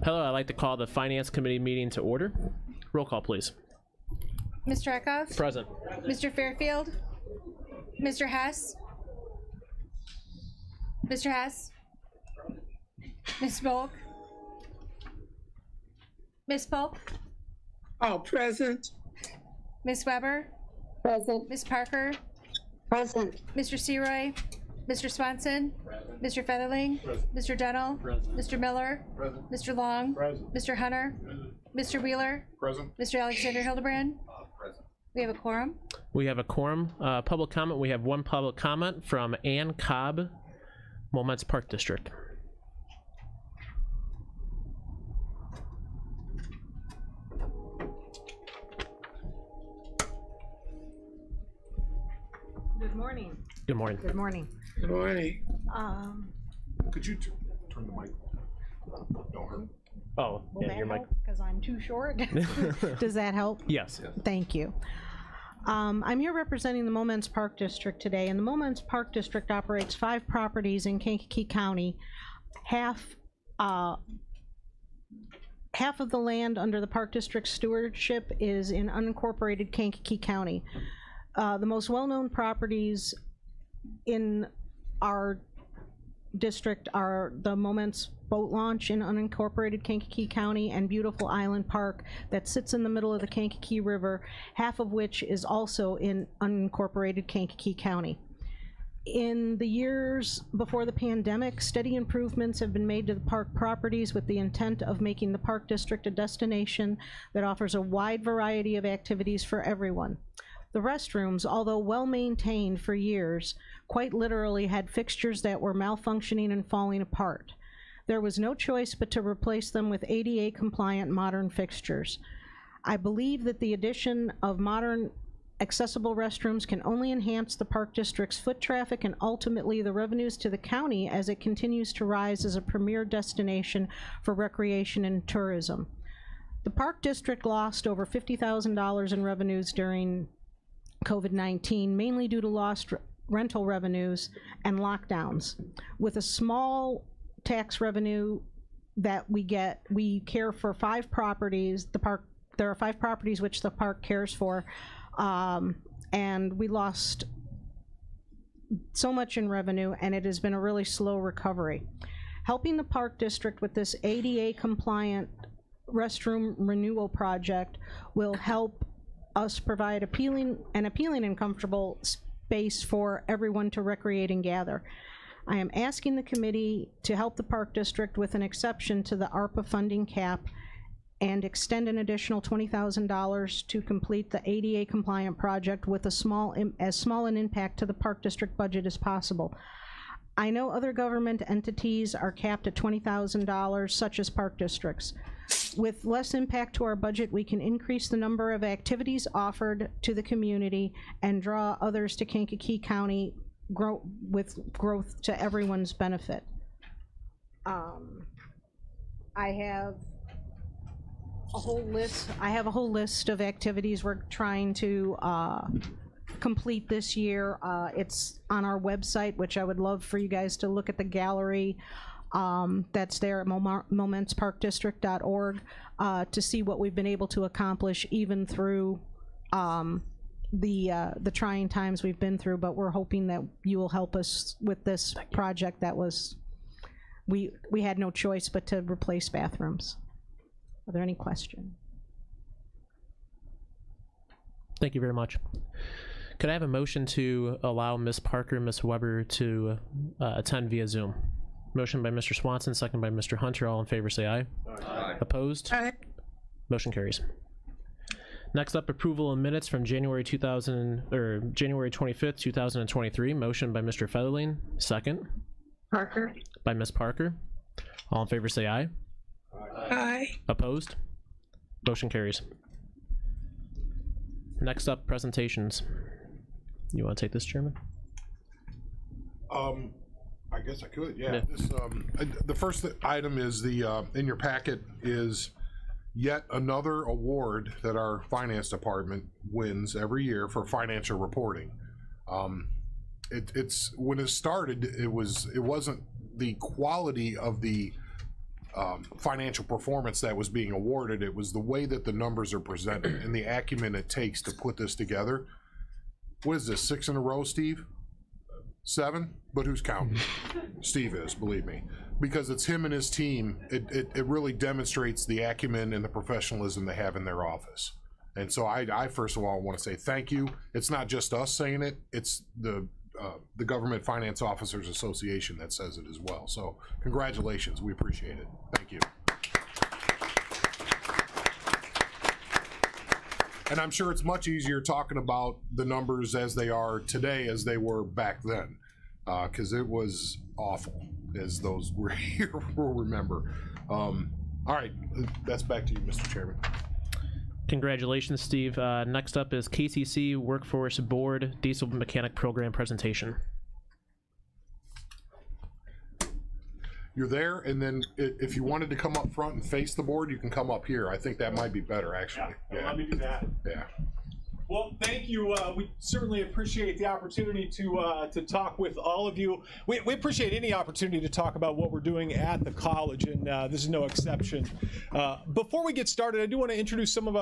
Hello, I'd like to call the Finance Committee meeting to order. Roll call, please. Mr. Eckhoff? Present. Mr. Fairfield? Mr. Hess? Mr. Hess? Ms. Polk? Ms. Polk? Oh, present. Ms. Weber? Present. Ms. Parker? Present. Mr. Seroy? Mr. Swanson? Mr. Featherling? Mr. Dennell? Mr. Miller? Mr. Long? Mr. Hunter? Mr. Wheeler? Present. Mr. Alexander Hildebrand? We have a quorum. We have a quorum. Public comment. We have one public comment from Ann Cobb, Moments Park District. Good morning. Good morning. Good morning. Good morning. Could you turn the mic? Don't hurt. Oh, Will yeah, that your mic. help? Because I'm too short. Does that help? Yes. Thank you. I'm here representing the Moments Park District today, and the Moments Park District operates 5 properties in Kankakee County. Half of the land under the Park District stewardship is in unincorporated Kankakee County. The most well-known properties in our district are the Moments Boat Launch in unincorporated Kankakee County and Beautiful Island Park that sits in the middle of the Kankakee River, half of which is also in unincorporated Kankakee County. In the years before the pandemic, steady improvements have been made to the park properties with the intent of making the Park District a destination that offers a wide variety of activities for everyone. The restrooms, although well-maintained for years, quite literally had fixtures that were malfunctioning and falling apart. There was no choice but to replace them with ADA-compliant modern fixtures. I believe that the addition of modern accessible restrooms can only enhance the Park District's foot traffic and ultimately the revenues to the county as it continues to rise as a premier destination for recreation and tourism. The Park District lost over $50,000 in revenues during COVID-19, mainly due to lost rental revenues and lockdowns. With a small tax revenue that we get, we care for 5 properties. There are 5 properties which the park cares for, and we lost so much in revenue, and it has been a really slow recovery. Helping the Park District with this ADA compliant restroom renewal project will help us provide appealing and comfortable space for everyone to recreate and gather. I am asking the committee to help the Park District with an exception to the ARPA funding cap and extend an additional $20,000 to complete the ADA compliant project with as small an impact to the Park District budget as possible. I know other government entities are capped at $20,000, such as park districts. With less impact to our budget, we can increase the number of activities offered to the community and draw others to Kankakee County with growth to everyone's benefit. I have a whole list of activities we're trying to complete this year. It's on our website, which I would love for you guys to look at the gallery that's there at momentsparkdistrict.org to see what we've been able to accomplish even through the trying times we've been through. But we're hoping that you will help us with this project that was, we had no choice but to replace bathrooms. Are there any questions? Thank you very much. Could I have a motion to allow Ms. Parker and Ms. Weber to attend via Zoom? Motion by Mr. Swanson, second by Mr. Hunter. All in favor say aye. Aye. Opposed? Aye. Motion carries. Next up, approval of minutes from January 25th, 2023. Motion by Mr. Featherling, second. Parker. By Ms. Parker. All in favor say aye. Aye. Opposed? Motion carries. Next up, presentations. You want to take this, Chairman? I guess I could, yeah. Yeah. This, the first item is the, in your packet is yet another award that our finance department wins every year for financial reporting. It's when it started, it wasn't the quality of the financial performance that was being awarded. It was the way that the numbers are presented and the acumen it takes to put this together. What is this, 6 in a row, Steve? 7? But who's counting? Steve is, believe me. Because it's him and his team, it really demonstrates the acumen and the professionalism they have in their office. And so I first of all want to say thank you. It's not just us saying it, it's the Government Finance Officers Association that says it as well. So congratulations, we appreciate it. Thank you. And I'm sure it's much easier talking about the numbers as they are today as they were back then, because it was awful, as those were here will remember. All right, that's back to you, Mr. Chairman. Congratulations, Steve. Next up is KCC Workforce Board Diesel Mechanic Program presentation. You're there, and then if you wanted to come up front and face the board, you can come up here. I think that might be better, actually. Yeah. Let me do that. Yeah. Well, thank you. We certainly appreciate the opportunity to talk with all of you. We appreciate any opportunity to talk about what we're doing at the college, and this is no exception. Before we get started, I do want to introduce some of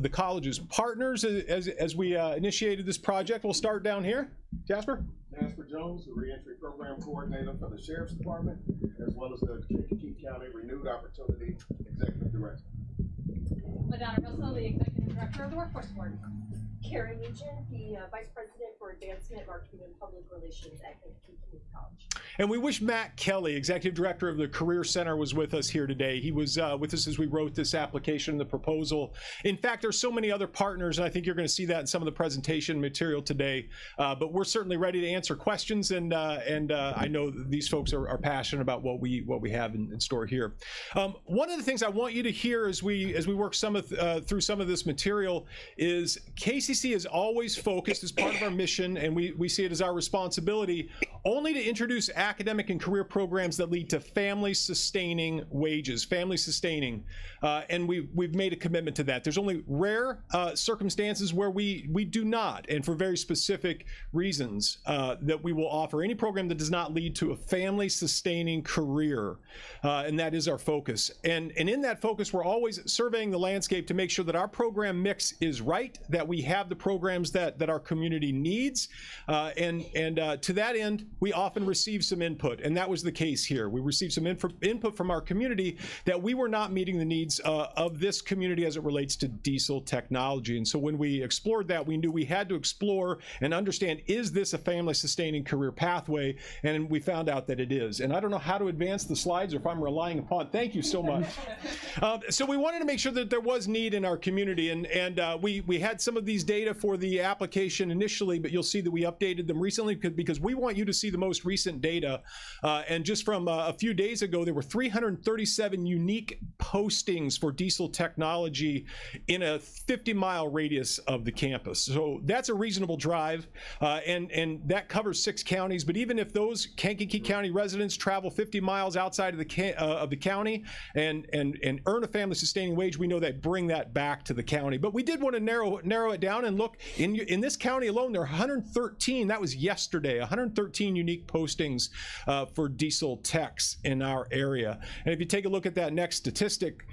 the college's partners as we initiated this project. We'll start down here. Jasper? Jasper Jones, the Reentry Program Coordinator for the Sheriff's Department, as well as the Kankakee County Renewed Opportunity Executive Director. Madonna Russell, the Executive Director of the Workforce Board. Karen Nugent, the Vice President for Advancement, Marketing, and Public Relations at Kankakee Community College. And we wish Matt Kelly, Executive Director of the Career Center, was with us here today. He was with us as we wrote this application, the proposal. In fact, there's so many other partners, and I think you're going to see that in some of the presentation material today. But we're certainly ready to answer questions, and I know these folks are passionate about what we have in store here. One of the things I want you to hear as we work through some of this material is KCC is always focused as part of our mission, and we see it as our responsibility, only to introduce academic and career programs that lead to family-sustaining wages, family-sustaining, and we've made a commitment to that. There's only rare circumstances where we do not, and for very specific reasons, that we will offer any program that does not lead to a family-sustaining career, and that is our focus. And in that focus, we're always surveying the landscape to make sure that our program mix is right, that we have the programs that our community needs, and to that end, we often receive some input, and that was the case here. We received some input from our community that we were not meeting the needs of this community as it relates to diesel technology. And so when we explored that, we knew we had to explore and understand, is this a family-sustaining career pathway? And we found out that it is. And I don't know how to advance the slides or if I'm relying upon. Thank you so much. So we wanted to make sure that there was need in our community, and we had some of these data for the application initially, but you'll see that we updated them recently because we want you to see the most recent data. And just from a few days ago, there were 337 unique postings for diesel technology in a 50-mile radius of the campus. So that's a reasonable drive, and that covers 6 counties. But even if those Kankakee County residents travel 50 miles outside of the county and earn a family-sustaining wage, we know that bring that back to the county. But we did want to narrow it down and look in this county alone. There are 113. That was yesterday. 113 unique postings for diesel techs in our area. And if you take a look at that next statistic,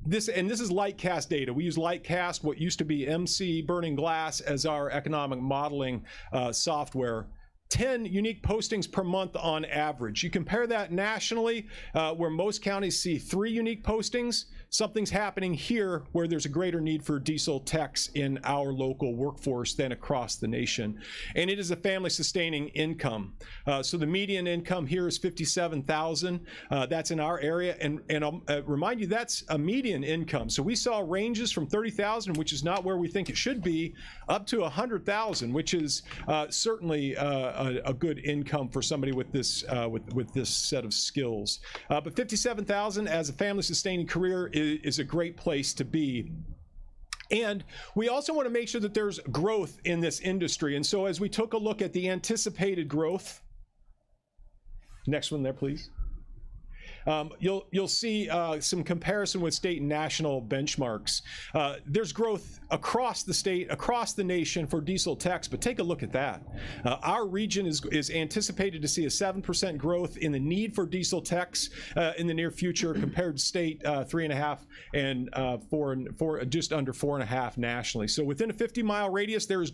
this is Lightcast data. We use Lightcast, what used to be MC Burning Glass, as our economic modeling software. 10 unique postings per month on average. You compare that nationally, where most counties see 3 unique postings. Something's happening here where there's a greater need for diesel techs in our local workforce than across the nation. And it is a family-sustaining income. So the median income here is $57,000. That's in our area. And I'll remind you, that's a median income. So we saw ranges from $30,000, which is not where we think it should be, up to $100,000, which is certainly a good income for somebody with this set of skills. But $57,000 as a family-sustaining career is a great place to be. And we also want to make sure that there's growth in this industry. And so as we took a look at the anticipated growth, next one there, please. You'll see some comparison with state and national benchmarks. There's growth across the state, across the nation for diesel techs, but take a look at that. Our region is anticipated to see a 7% growth in the need for diesel techs in the near future, compared to state 3.5 and just under 4.5 nationally. So within a 50-mile radius, there's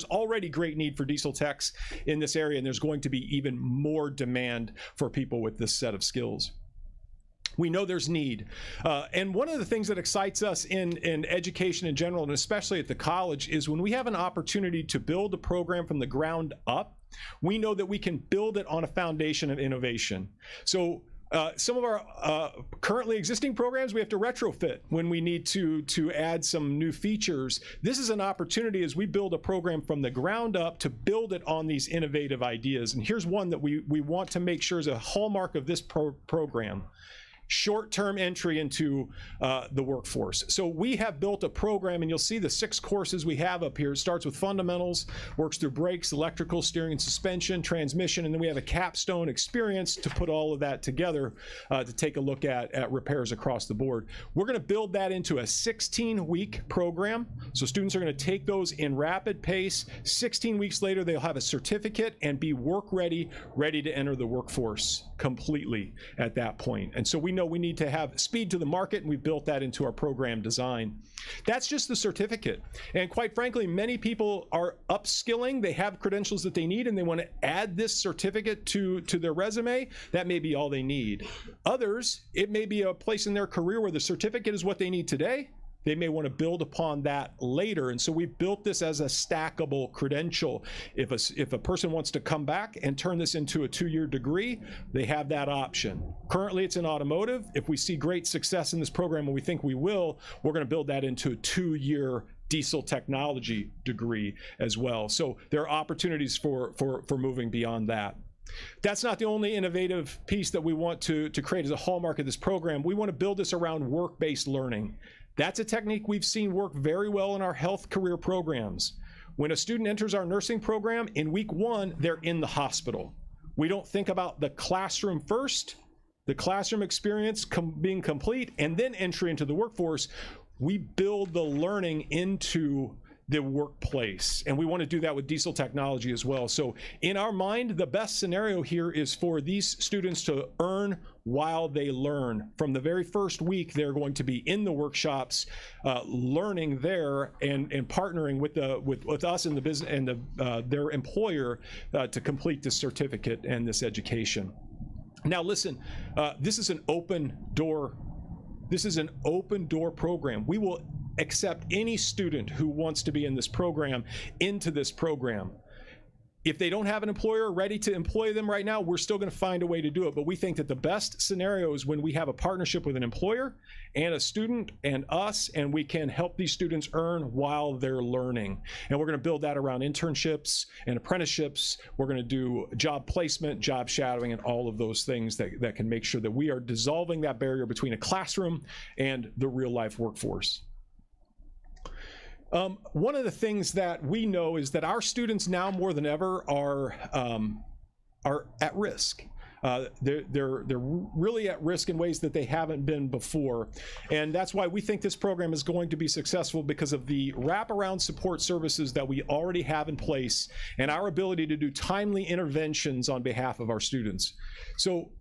already great need for diesel techs in this area, and there's going to be even more demand for people with this set of skills. We know there's need. And one of the things that excites us in education in general, and especially at the college, is when we have an opportunity to build a program from the ground up, we know that we can build it on a foundation of innovation. So some of our currently existing programs we have to retrofit when we need to add some new features. This is an opportunity as we build a program from the ground up to build it on these innovative ideas. And here's one that we want to make sure is a hallmark of this program. Short-term entry into the workforce. So we have built a program, and you'll see the 6 courses we have up here. It starts with fundamentals, works through brakes, electrical, steering and suspension, transmission, and then we have a capstone experience to put all of that together to take a look at repairs across the board. We're going to build that into a 16-week program. So students are going to take those in rapid pace. 16 weeks later, they'll have a certificate and be work ready to enter the workforce completely at that point. And so we know we need to have speed to the market, and we built that into our program design. That's just the certificate. And quite frankly, many people are upskilling. They have credentials that they need, and they want to add this certificate to their resume. That may be all they need. Others, it may be a place in their career where the certificate is what they need today. They may want to build upon that later. And so we built this as a stackable credential. If a person wants to come back and turn this into a 2-year degree, they have that option. Currently, it's in automotive. If we see great success in this program, and we think we will, we're going to build that into a 2-year diesel technology degree as well. So there are opportunities for moving beyond that. That's not the only innovative piece that we want to create as a hallmark of this program. We want to build this around work-based learning. That's a technique we've seen work very well in our health career programs. When a student enters our nursing program, in week 1, they're in the hospital. We don't think about the classroom first, the classroom experience being complete, and then entry into the workforce. We build the learning into the workplace, and we want to do that with diesel technology as well. So in our mind, the best scenario here is for these students to earn while they learn. From the very first week, they're going to be in the workshops, learning there and partnering with us in the business and their employer to complete this certificate and this education. Now listen, this is an open door. This is an open door program. We will accept any student who wants to be in this program into this program. If they don't have an employer ready to employ them right now, we're still going to find a way to do it. But we think that the best scenario is when we have a partnership with an employer and a student and us, and we can help these students earn while they're learning. And we're going to build that around internships and apprenticeships. We're going to do job placement, job shadowing, and all of those things that can make sure that we are dissolving that barrier between a classroom and the real life workforce. One of the things that we know is that our students now more than ever are at risk. They're really at risk in ways that they haven't been before. And that's why we think this program is going to be successful, because of the wraparound support services that we already have in place and our ability to do timely interventions on behalf of our students. So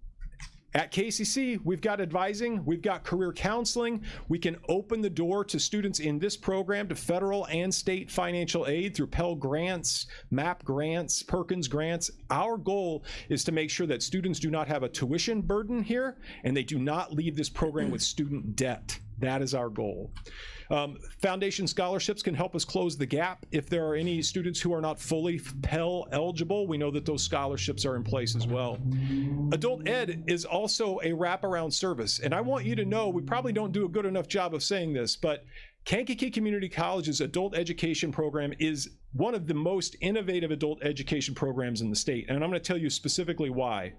at KCC, we've got advising, we've got career counseling. We can open the door to students in this program to federal and state financial aid through Pell Grants, MAP grants, Perkins grants. Our goal is to make sure that students do not have a tuition burden here, and they do not leave this program with student debt. That is our goal. Foundation scholarships can help us close the gap. If there are any students who are not fully Pell eligible, we know that those scholarships are in place as well. Adult Ed is also a wraparound service. And I want you to know, we probably don't do a good enough job of saying this, but Kankakee Community College's adult education program is one of the most innovative adult education programs in the state. And I'm going to tell you specifically why.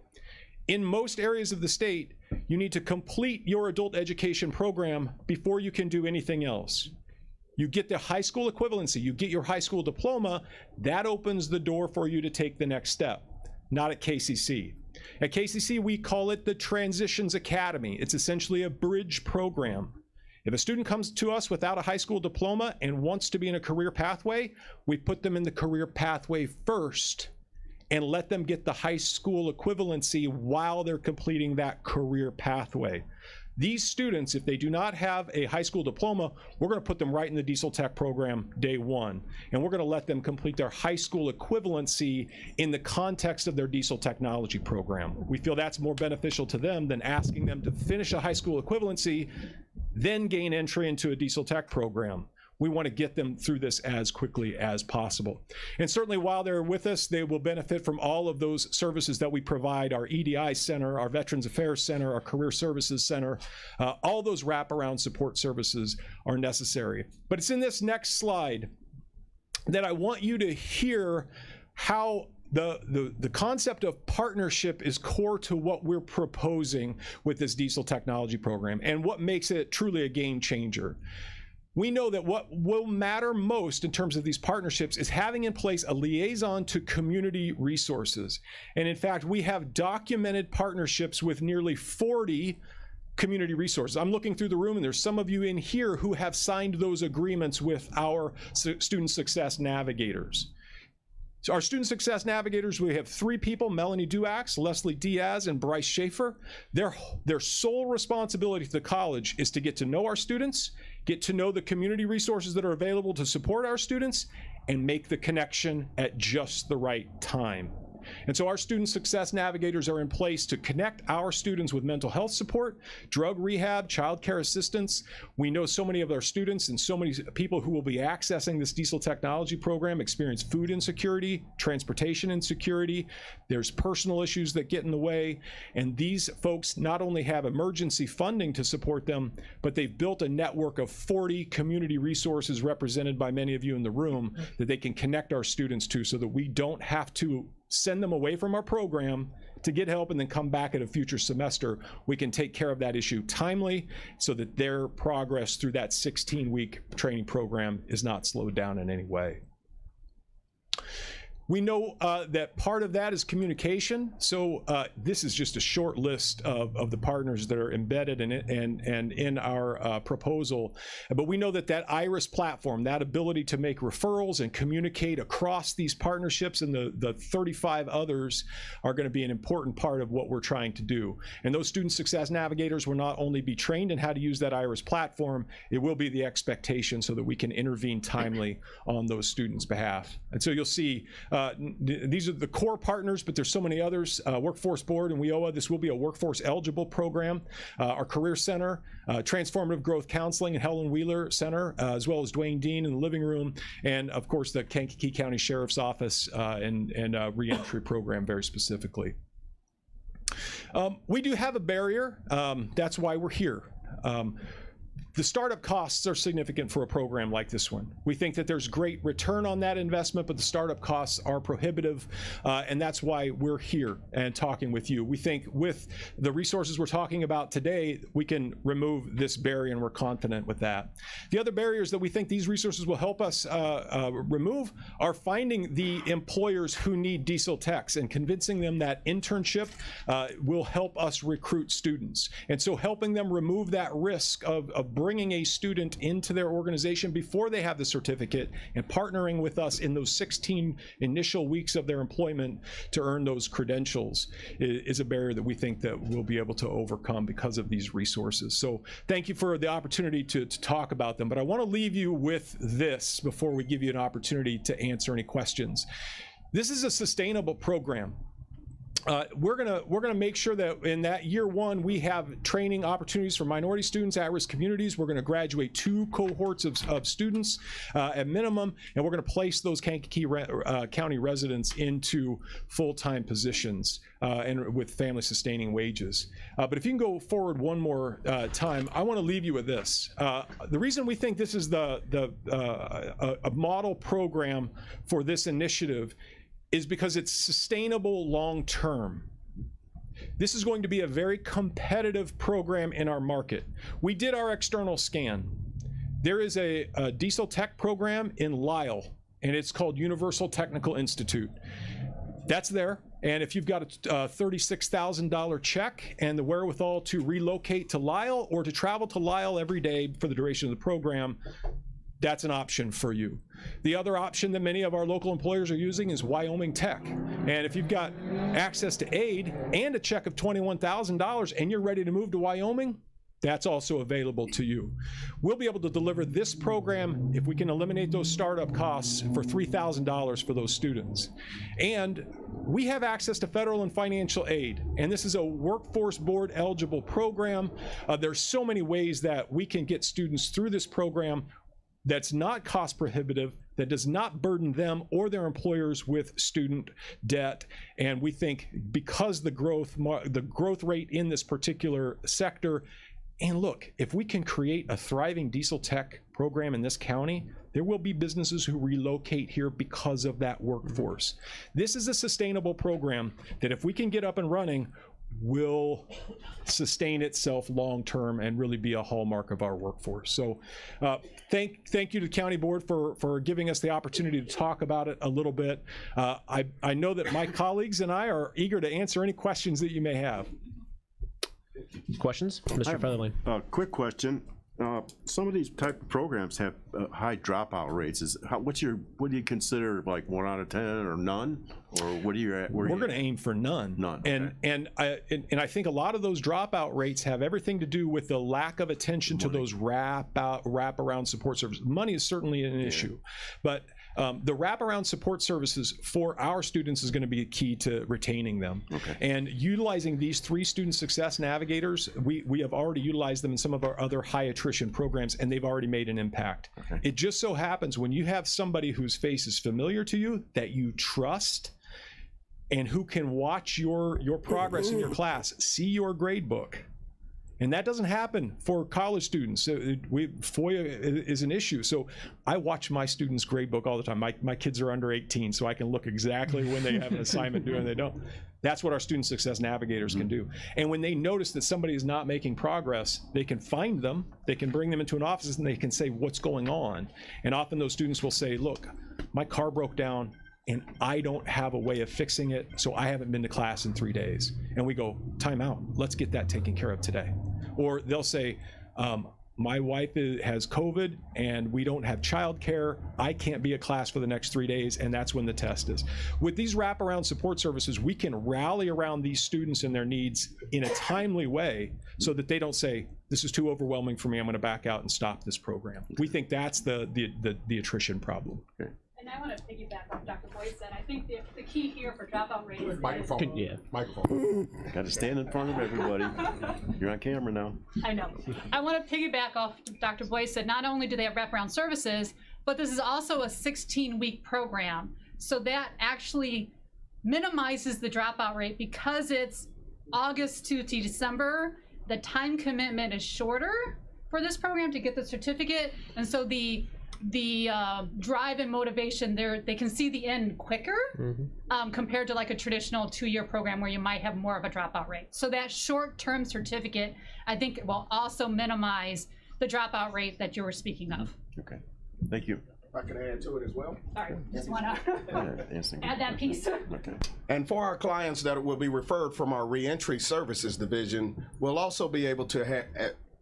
In most areas of the state, you need to complete your adult education program before you can do anything else. You get the high school equivalency, you get your high school diploma, that opens the door for you to take the next step. Not at KCC. At KCC, we call it the Transitions Academy. It's essentially a bridge program. If a student comes to us without a high school diploma and wants to be in a career pathway, we put them in the career pathway first and let them get the high school equivalency while they're completing that career pathway. These students, if they do not have a high school diploma, we're going to put them right in the Diesel Tech program day one. And we're going to let them complete their high school equivalency in the context of their diesel technology program. We feel that's more beneficial to them than asking them to finish a high school equivalency, then gain entry into a diesel tech program. We want to get them through this as quickly as possible. And certainly while they're with us, they will benefit from all of those services that we provide, our EDI Center, our Veterans Affairs Center, our Career Services Center. All those wraparound support services are necessary. But it's in this next slide that I want you to hear how the concept of partnership is core to what we're proposing with this diesel technology program and what makes it truly a game changer. We know that what will matter most in terms of these partnerships is having in place a liaison to community resources. And in fact, we have documented partnerships with nearly 40 community resources. I'm looking through the room and there's some of you in here who have signed those agreements with our student success navigators. So our student success navigators, we have 3 people, Melanie Duax, Leslie Diaz, and Bryce Schaefer. Their sole responsibility to the college is to get to know our students, get to know the community resources that are available to support our students, and make the connection at just the right time. And so our student success navigators are in place to connect our students with mental health support, drug rehab, child care assistance. We know so many of our students and so many people who will be accessing this diesel technology program experience food insecurity, transportation insecurity. There's personal issues that get in the way. And these folks not only have emergency funding to support them, but they've built a network of 40 community resources represented by many of you in the room that they can connect our students to so that we don't have to send them away from our program to get help and then come back at a future semester. We can take care of that issue timely so that their progress through that 16-week training program is not slowed down in any way. We know that part of that is communication. So this is just a short list of the partners that are embedded in it and in our proposal. But we know that IRIS platform, that ability to make referrals and communicate across these partnerships and the 35 others are going to be an important part of what we're trying to do. And those student success navigators will not only be trained in how to use that IRIS platform, it will be the expectation so that we can intervene timely on those students' behalf. And so you'll see these are the core partners, but there's so many others. Workforce Board and WIOA, this will be a workforce eligible program. Our Career Center, Transformative Growth Counseling and Helen Wheeler Center, as well as Dwayne Dean in the living room, and of course the Kankakee County Sheriff's Office and reentry program very specifically. We do have a barrier. That's why we're here. The startup costs are significant for a program like this one. We think that there's great return on that investment, but the startup costs are prohibitive, and that's why we're here and talking with you. We think with the resources we're talking about today, we can remove this barrier, and we're confident with that. The other barriers that we think these resources will help us remove are finding the employers who need diesel techs and convincing them that internship will help us recruit students. And so helping them remove that risk of bringing a student into their organization before they have the certificate and partnering with us in those 16 initial weeks of their employment to earn those credentials is a barrier that we think that we'll be able to overcome because of these resources. So thank you for the opportunity to talk about them, but I want to leave you with this before we give you an opportunity to answer any questions. This is a sustainable program. We're gonna make sure that in that year one we have training opportunities for minority students, at-risk communities. We're going to graduate 2 cohorts of students at minimum, and we're going to place those Kankakee County residents into full-time positions and with family-sustaining wages. But if you can go forward one more time, I want to leave you with this. The reason we think this is a model program for this initiative is because it's sustainable long-term. This is going to be a very competitive program in our market. We did our external scan. There is a diesel tech program in Lisle, and it's called Universal Technical Institute. That's there. And if you've got a $36,000 check and the wherewithal to relocate to Lisle or to travel to Lisle every day for the duration of the program, that's an option for you. The other option that many of our local employers are using is Wyoming Tech. And if you've got access to aid and a check of $21,000 and you're ready to move to Wyoming, that's also available to you. We'll be able to deliver this program, if we can eliminate those startup costs, for $3,000 for those students. And we have access to federal and financial aid, and this is a workforce board eligible program. There's so many ways that we can get students through this program that's not cost prohibitive, that does not burden them or their employers with student debt. And we think because the growth rate in this particular sector, and look, if we can create a thriving diesel tech program in this county, there will be businesses who relocate here because of that workforce. This is a sustainable program that if we can get up and running, will sustain itself long-term and really be a hallmark of our workforce. So thank you to the county board for giving us the opportunity to talk about it a little bit. I know that my colleagues and I are eager to answer any questions that you may have. Questions? Mr. Featherling. Quick question. Some of these type of programs have high dropout rates. What do you consider, like 1 out of 10 or none, or what are you at? We're going to aim for none. None. Okay. And I think a lot of those dropout rates have everything to do with the lack of attention to those wraparound support services. Money is certainly an issue, but the wraparound support services for our students is going to be key to retaining them. Okay. And utilizing these 3 student success navigators, we have already utilized them in some of our other high attrition programs, and they've already made an impact. Okay. It just so happens when you have somebody whose face is familiar to you, that you trust, and who can watch your progress in your class, see your grade book. And that doesn't happen for college students. FOIA is an issue. So I watch my students' grade book all the time. My kids are under 18, so I can look exactly when they have an assignment due and they don't. That's what our student success navigators can do. And when they notice that somebody is not making progress, they can find them, they can bring them into an office, and they can say, what's going on? And often those students will say, look, my car broke down, and I don't have a way of fixing it, so I haven't been to class in 3 days. And we go, time out, let's get that taken care of today. Or they'll say, my wife has COVID and we don't have childcare. I can't be at class for the next 3 days, and that's when the test is. With these wraparound support services, we can rally around these students and their needs in a timely way so that they don't say, this is too overwhelming for me, I'm gonna back out and stop this program. We think that's the attrition problem. Okay. And I want to piggyback off Dr. Boyd said. I think the key here for dropout rates is Microphone. Yeah. Microphone. Got to stand in front of everybody. You're on camera now. I know. I want to piggyback off Dr. Boyd said. Not only do they have wraparound services, but this is also a 16-week program. So that actually minimizes the dropout rate because it's August to December. The time commitment is shorter for this program to get the certificate, and so the drive and motivation there, they can see the end quicker compared to like a traditional 2-year program where you might have more of a dropout rate. So that short-term certificate, I think, will also minimize the dropout rate that you were speaking of. Okay. Thank you. If I can add to it as well. Sorry, just want to add that piece. Okay. And for our clients that will be referred from our reentry services division, we'll also be able to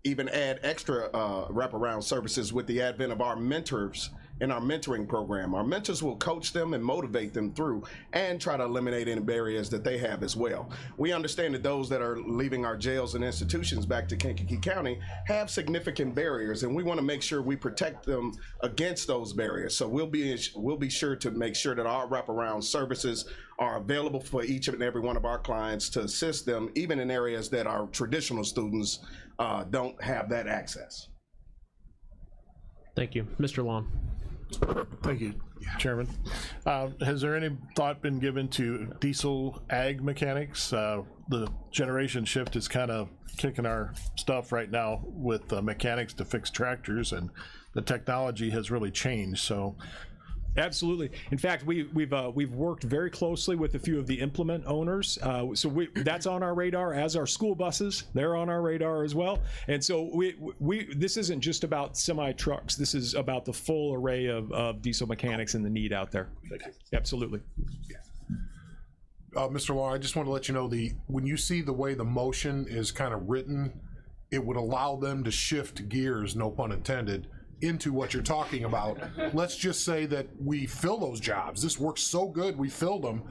even add extra wraparound services with the advent of our mentors in our mentoring program. Our mentors will coach them and motivate them through and try to eliminate any barriers that they have as well. We understand that those that are leaving our jails and institutions back to Kankakee County have significant barriers, and we want to make sure we protect them against those barriers. So we'll be sure to make sure that our wraparound services are available for each and every one of our clients to assist them, even in areas that our traditional students don't have that access. Thank you. Mr. Long. Thank you, Chairman. Has there any thought been given to diesel ag mechanics? The generation shift is kind of kicking our stuff right now with mechanics to fix tractors, and the technology has really changed. So Absolutely. In fact, we've worked very closely with a few of the implement owners. So that's on our radar, as are school buses. They're on our radar as well. And so this isn't just about semi trucks. This is about the full array of diesel mechanics and the need out there. Absolutely. Mr. Long, I just want to let you know, when you see the way the motion is kind of written, it would allow them to shift gears, no pun intended, into what you're talking about. Let's just say that we fill those jobs. This works so good, we filled them.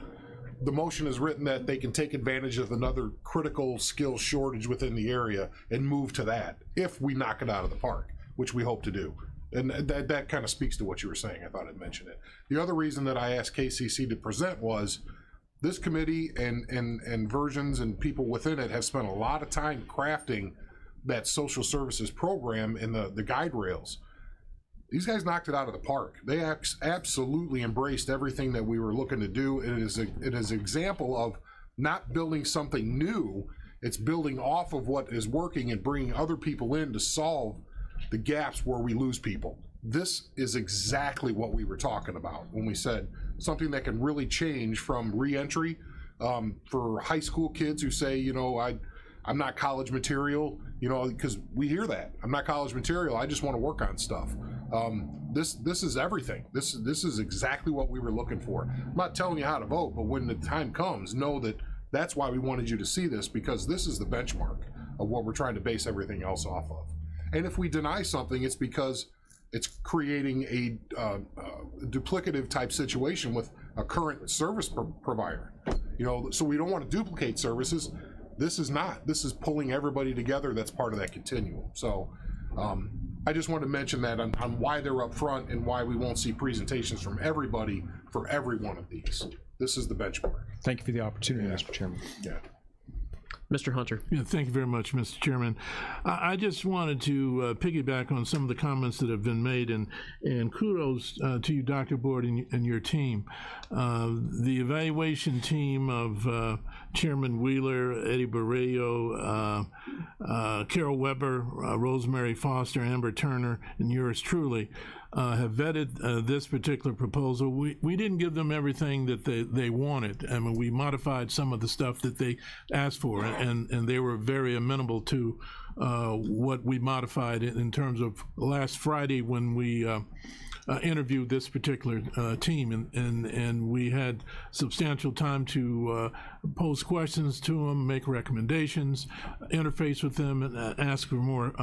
The motion is written that they can take advantage of another critical skill shortage within the area and move to that if we knock it out of the park, which we hope to do. And that kind of speaks to what you were saying. I thought I'd mention it. The other reason that I asked KCC to present was this committee and versions and people within it have spent a lot of time crafting that social services program and the guide rails. These guys knocked it out of the park. They absolutely embraced everything that we were looking to do. It is an example of not building something new. It's building off of what is working and bringing other people in to solve the gaps where we lose people. This is exactly what we were talking about when we said something that can really change from reentry for high school kids who say, you know, I'm not college material, you know, because we hear that. I'm not college material. I just want to work on stuff. This is everything. This is exactly what we were looking for. I'm not telling you how to vote, but when the time comes, know that that's why we wanted you to see this, because this is the benchmark of what we're trying to base everything else off of. And if we deny something, it's because it's creating a duplicative type situation with a current service provider. You know, so we don't want to duplicate services. This is not. This is pulling everybody together that's part of that continuum. So I just wanted to mention that on why they're up front and why we won't see presentations from everybody for every one of these. This is the benchmark. Thank you for the opportunity, Mr. Chairman. Yeah. Mr. Hunter. Yeah, thank you very much, Mr. Chairman. I just wanted to piggyback on some of the comments that have been made, and kudos to you, Dr. Board, and your team. The evaluation team of Chairman Wheeler, Eddie Barrio, Carol Weber, Rosemary Foster, Amber Turner, and yours truly have vetted this particular proposal. We didn't give them everything that they wanted. I mean, we modified some of the stuff that they asked for, and they were very amenable to what we modified in terms of last Friday when we interviewed this particular team, and we had substantial time to pose questions to them, make recommendations, interface with them, and ask for more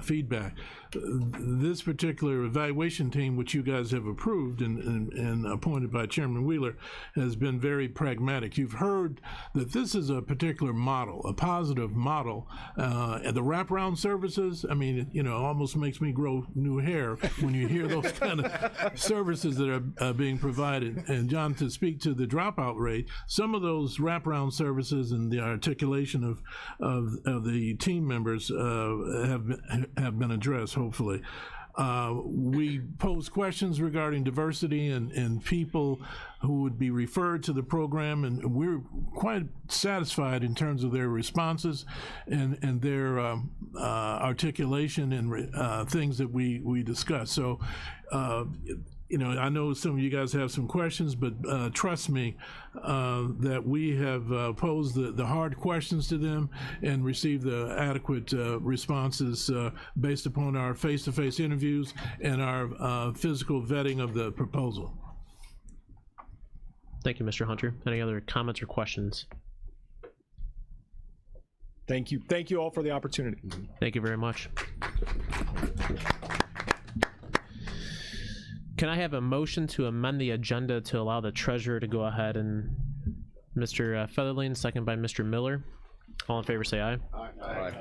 feedback. This particular evaluation team, which you guys have approved and appointed by Chairman Wheeler, has been very pragmatic. You've heard that this is a particular model, a positive model. And the wraparound services, I mean, you know, almost makes me grow new hair when you hear those kind of services that are being provided. And John, to speak to the dropout rate, some of those wraparound services and the articulation of the team members have been addressed, hopefully. We pose questions regarding diversity and people who would be referred to the program, and we're quite satisfied in terms of their responses and their articulation and things that we discuss. So, you know, I know some of you guys have some questions, but trust me that we have posed the hard questions to them and received the adequate responses based upon our face-to-face interviews and our physical vetting of the proposal. Thank you, Mr. Hunter. Any other comments or questions? Thank you. Thank you all for the opportunity. Thank you very much. Can I have a motion to amend the agenda to allow the treasurer to go ahead and Mr. Featherling, second by Mr. Miller. All in favor say aye. Aye.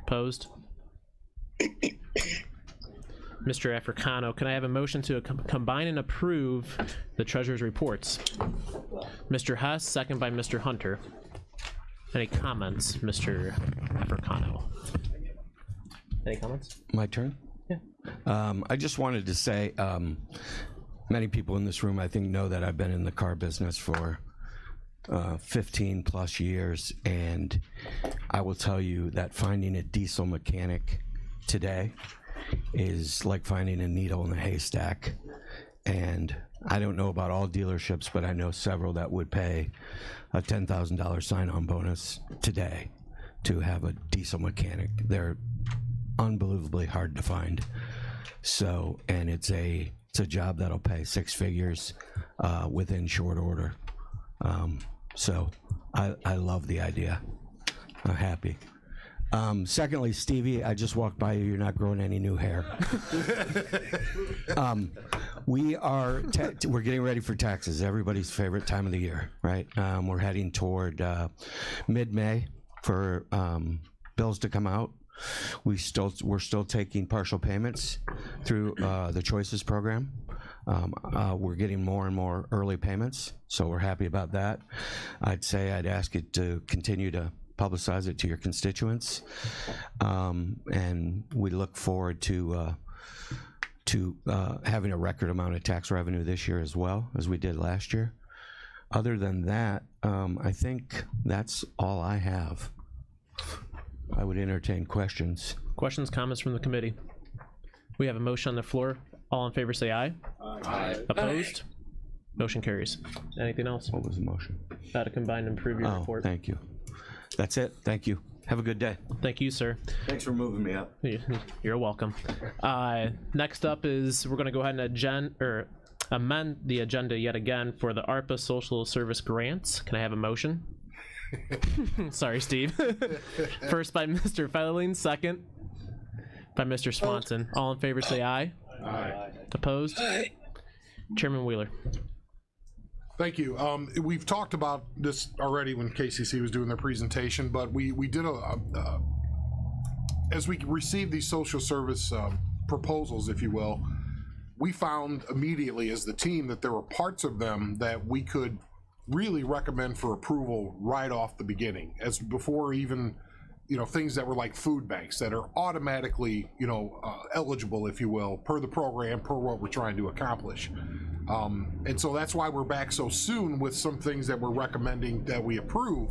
Opposed? Mr. Africano, can I have a motion to combine and approve the treasurer's reports? Mr. Hess, second by Mr. Hunter. Any comments, Mr. Africano? Any comments? My turn? Yeah. I just wanted to say, many people in this room, I think, know that I've been in the car business for 15 plus years, and I will tell you that finding a diesel mechanic today is like finding a needle in a haystack. And I don't know about all dealerships, but I know several that would pay a $10,000 sign-on bonus today to have a diesel mechanic. They're unbelievably hard to find. So, and it's a job that'll pay six figures within short order. So I love the idea. I'm happy. Secondly, Stevie, I just walked by you. You're not growing any new hair. We're getting ready for taxes. Everybody's favorite time of the year, right? We're heading toward mid-May for bills to come out. We're still taking partial payments through the Choices program. We're getting more and more early payments, so we're happy about that. I'd ask you to continue to publicize it to your constituents, and we look forward to having a record amount of tax revenue this year as well as we did last year. Other than that, I think that's all I have. I would entertain questions. Questions, comments from the committee? We have a motion on the floor. All in favor say aye. Aye. Opposed? Motion carries. Anything else? What was the motion? To combine and approve your report. Thank you. That's it. Thank you. Have a good day. Thank you, sir. Thanks for moving me up. You're welcome. Next up is we're going to go ahead and amend the agenda yet again for the ARPA Social Service Grants. Can I have a motion? Sorry, Steve. First by Mr. Featherling, second by Mr. Swanson. All in favor say aye. Aye. Opposed? Aye. Chairman Wheeler. Thank you. We've talked about this already when KCC was doing their presentation, but we did as we received these social service proposals, if you will, we found immediately as the team that there were parts of them that we could really recommend for approval right off the beginning, as before even, things that were like food banks that are automatically, eligible, if you will, per the program, per what we're trying to accomplish. And so that's why we're back so soon with some things that we're recommending that we approve,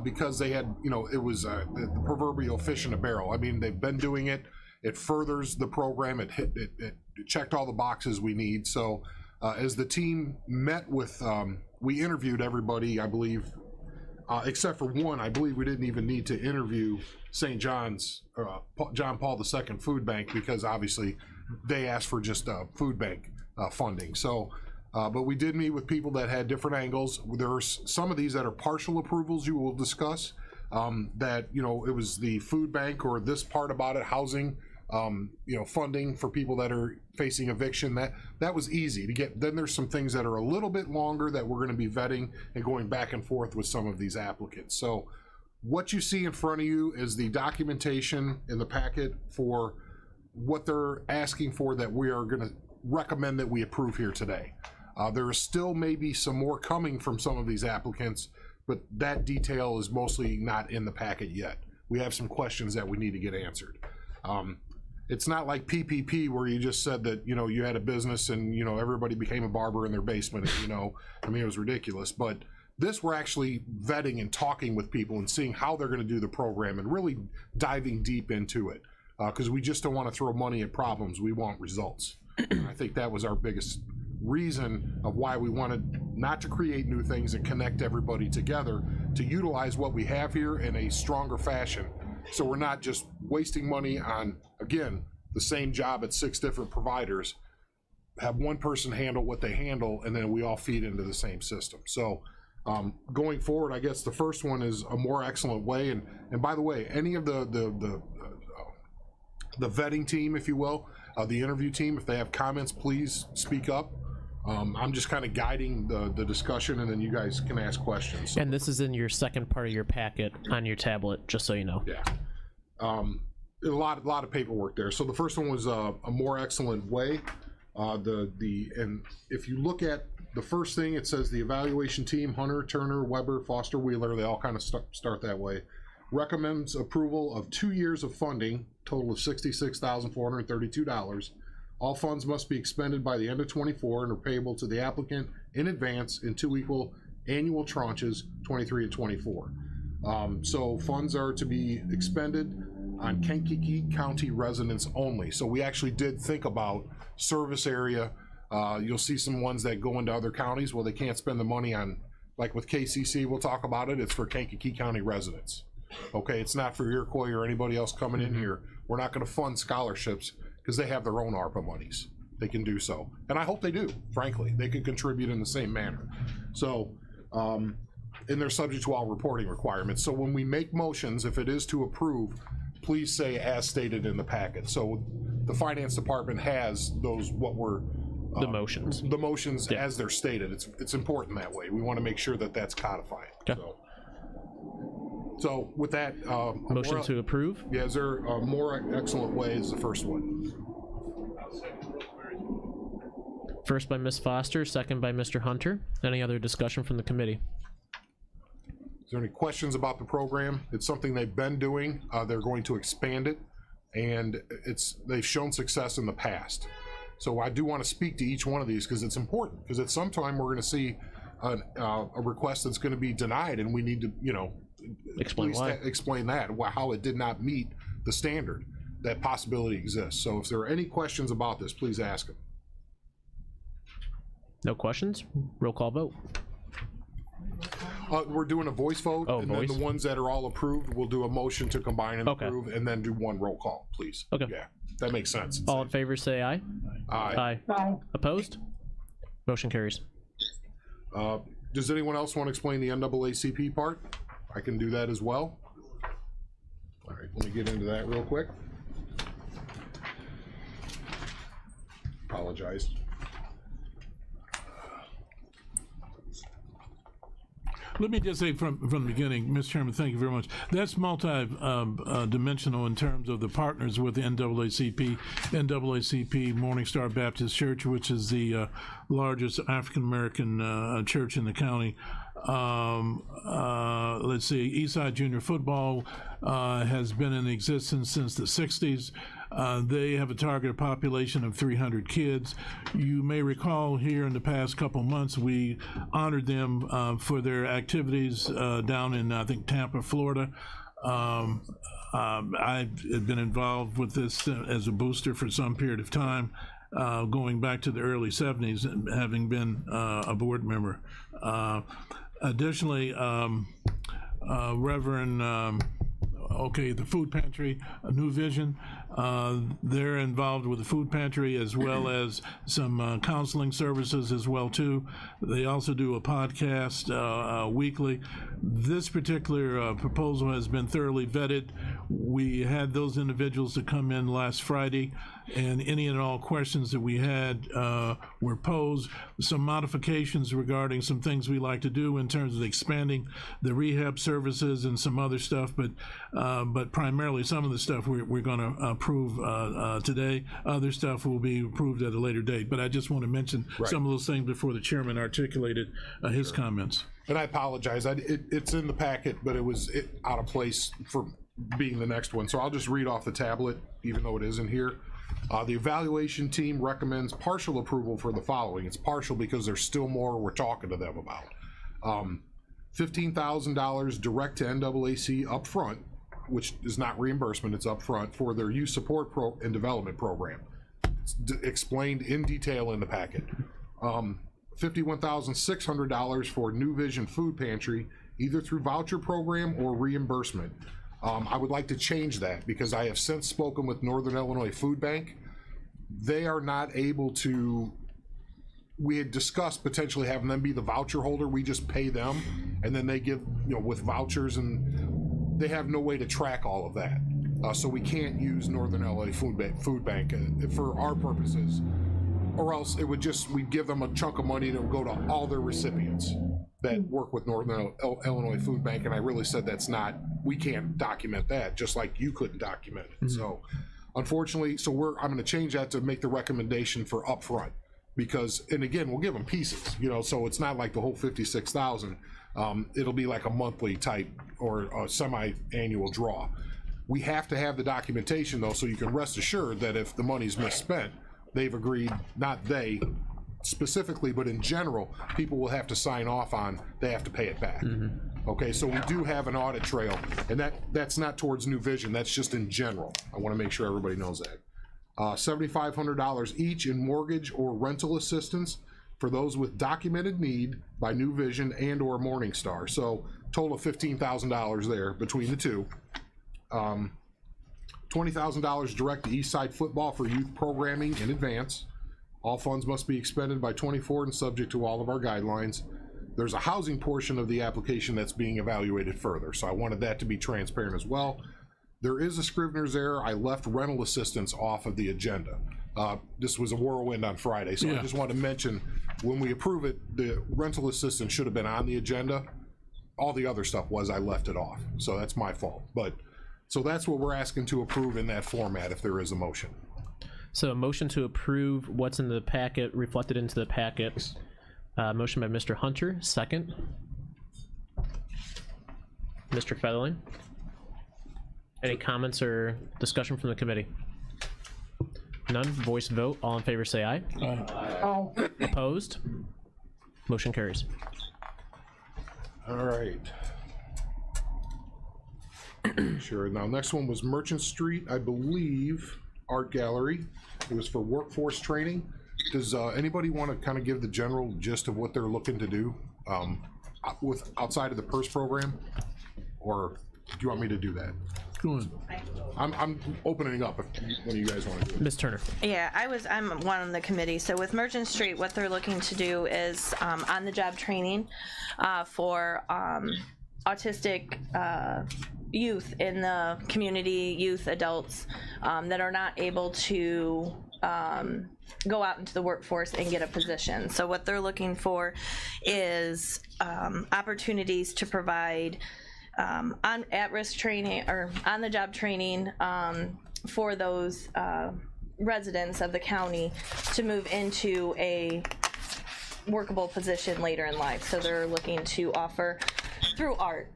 because they had, it was the proverbial fish in a barrel. I mean, they've been doing it. It furthers the program. It checked all the boxes we need. So as the team met with, we interviewed everybody, I believe, except for one. I believe we didn't even need to interview St. John's, John Paul II Food Bank, because obviously they asked for just food bank funding. So, but we did meet with people that had different angles. There are some of these that are partial approvals you will discuss, that, it was the food bank or this part about it, housing, funding for people that are facing eviction. That was easy to get. Then there's some things that are a little bit longer that we're going to be vetting and going back and forth with some of these applicants. So what you see in front of you is the documentation in the packet for what they're asking for that we are going to recommend that we approve here today. There is still maybe some more coming from some of these applicants, but that detail is mostly not in the packet yet. We have some questions that we need to get answered. It's not like PPP where you just said that, you had a business and, everybody became a barber in their basement, and, it was ridiculous. But this, we're actually vetting and talking with people and seeing how they're going to do the program and really diving deep into it, because we just don't want to throw money at problems. We want results. I think that was our biggest reason of why we wanted not to create new things and connect everybody together to utilize what we have here in a stronger fashion. So we're not just wasting money on, again, the same job at 6 different providers, have one person handle what they handle, and then we all feed into the same system. So going forward, I guess the first one is a more excellent way. And by the way, any of the vetting team, if you will, the interview team, if they have comments, please speak up. I'm just kind of guiding the discussion, and then you guys can ask questions. So, And this is in your second part of your packet on your tablet, just so you know. yeah, a lot of paperwork there. So the first one was a more excellent way. And if you look at the first thing, it says the evaluation team, Hunter, Turner, Weber, Foster, Wheeler, they all kind of start that way. Recommends approval of 2 years of funding, total of $66,432. All funds must be expended by the end of 24 and are payable to the applicant in advance in 2 equal annual tranches, 23 and 24. So funds are to be expended on Kankakee County residents only. So we actually did think about service area. You'll see some ones that go into other counties. Well, they can't spend the money on, like with KCC, we'll talk about it. It's for Kankakee County residents. Okay, it's not for Iroquois or anybody else coming in here. We're not going to fund scholarships because they have their own ARPA monies. They can do so. And I hope they do, frankly. They can contribute in the same manner. So and they're subject to all reporting requirements. So when we make motions, if it is to approve, please say as stated in the packet. So the finance department has those, what were The motions. the motions as they're stated. It's important that way. We want to make sure that that's codified. Okay. So with that, Motion to approve. yeah, is there a more excellent way is the first one? First by Ms. Foster, second by Mr. Hunter. Any other discussion from the committee? Is there any questions about the program? It's something they've been doing. They're going to expand it, and they've shown success in the past. So I do want to speak to each one of these because it's important, because at some time we're going to see a request that's going to be denied, and we need to, Explain why. explain that, how it did not meet the standard. That possibility exists. So if there are any questions about this, please ask them. No questions? Roll call vote. We're doing a voice vote, Oh, and voice. then the ones that are all approved, we'll do a motion to combine and Okay. approve, and then do one roll call, please. Okay. Yeah, that makes sense. All in favor say aye. Aye. Aye. Opposed? Motion carries. Does anyone else want to explain the NAACP part? I can do that as well. All right, let me get into that real quick. Apologize. Let me just say from the beginning, Mr. Chairman, thank you very much. That's multi-dimensional in terms of the partners with the NAACP, Morningstar Baptist Church, which is the largest African-American church in the county. Let's see, Eastside Junior Football has been in existence since the 60s. They have a target population of 300 kids. You may recall here in the past couple months, we honored them for their activities down in, I think, Tampa, Florida. I've been involved with this as a booster for some period of time, going back to the early 70s, having been a board member. Additionally, Reverend, the food pantry, New Vision, they're involved with the food pantry as well as some counseling services as well too. They also do a podcast weekly. This particular proposal has been thoroughly vetted. We had those individuals that come in last Friday, and any and all questions that we had were posed. Some modifications regarding some things we like to do in terms of expanding the rehab services and some other stuff, but primarily some of the stuff we're going to approve today. Other stuff will be approved at a later date. But I just want to mention some of those things before the chairman articulated his comments. And I apologize. It's in the packet, but it was out of place for being the next one. So I'll just read off the tablet, even though it isn't here. The evaluation team recommends partial approval for the following. It's partial because there's still more we're talking to them about. $15,000 direct to NAAC upfront, which is not reimbursement, it's upfront, for their youth support and development program. It's explained in detail in the packet. $51,600 for New Vision Food Pantry, either through voucher program or reimbursement. I would like to change that because I have since spoken with Northern Illinois Food Bank. They are not able to, we had discussed potentially having them be the voucher holder. We just pay them and then they give, with vouchers, and they have no way to track all of that. So we can't use Northern Illinois Food Bank for our purposes, or else it would just, we'd give them a chunk of money and it would go to all their recipients that work with Northern Illinois Food Bank. And I really said that's not, we can't document that, just like you couldn't document it. Mm-hmm. So unfortunately, I'm going to change that to make the recommendation for upfront, because, and again, we'll give them pieces, so it's not like the whole 56,000. It'll be like a monthly type or a semi-annual draw. We have to have the documentation though, so you can rest assured that if the money's misspent, they've agreed, not they specifically, but in general, people will have to sign off on, they have to pay it back. Mm-hmm. Okay, so we do have an audit trail, and that's not towards New Vision, that's just in general. I want to make sure everybody knows that. $7,500 each in mortgage or rental assistance for those with documented need by New Vision and or Morningstar. So total of $15,000 there between the two. $20,000 direct to Eastside Football for youth programming in advance. All funds must be expended by 24 and subject to all of our guidelines. There's a housing portion of the application that's being evaluated further, so I wanted that to be transparent as well. There is a Scrivener's error. I left rental assistance off of the agenda. This was a whirlwind on Friday, so I Yeah. just want to mention, when we approve it, the rental assistance should have been on the agenda. All the other stuff was, I left it off, so that's my fault. But, so that's what we're asking to approve in that format, if there is a motion. So a motion to approve what's in the packet, reflected into the packet. Motion by Mr. Hunter, second. Mr. Featherling. Any comments or discussion from the committee? None. Voice vote. All in favor say aye. Aye. Opposed? Motion carries. All right. Sure. Now, next one was Merchant Street, I believe, Art Gallery. It was for workforce training. Does anybody want to kind of give the general gist of what they're looking to do with outside of the PERS program? Or do you want me to do that? Go on. I'm opening up if one of you guys want to do it. Ms. Turner. Yeah, I'm one on the committee. So with Merchant Street, what they're looking to do is on-the-job training for autistic youth in the community, youth, adults that are not able to go out into the workforce and get a position. So what they're looking for is opportunities to provide on at-risk training or on-the-job training for those residents of the county to move into a workable position later in life. So they're looking to offer through art.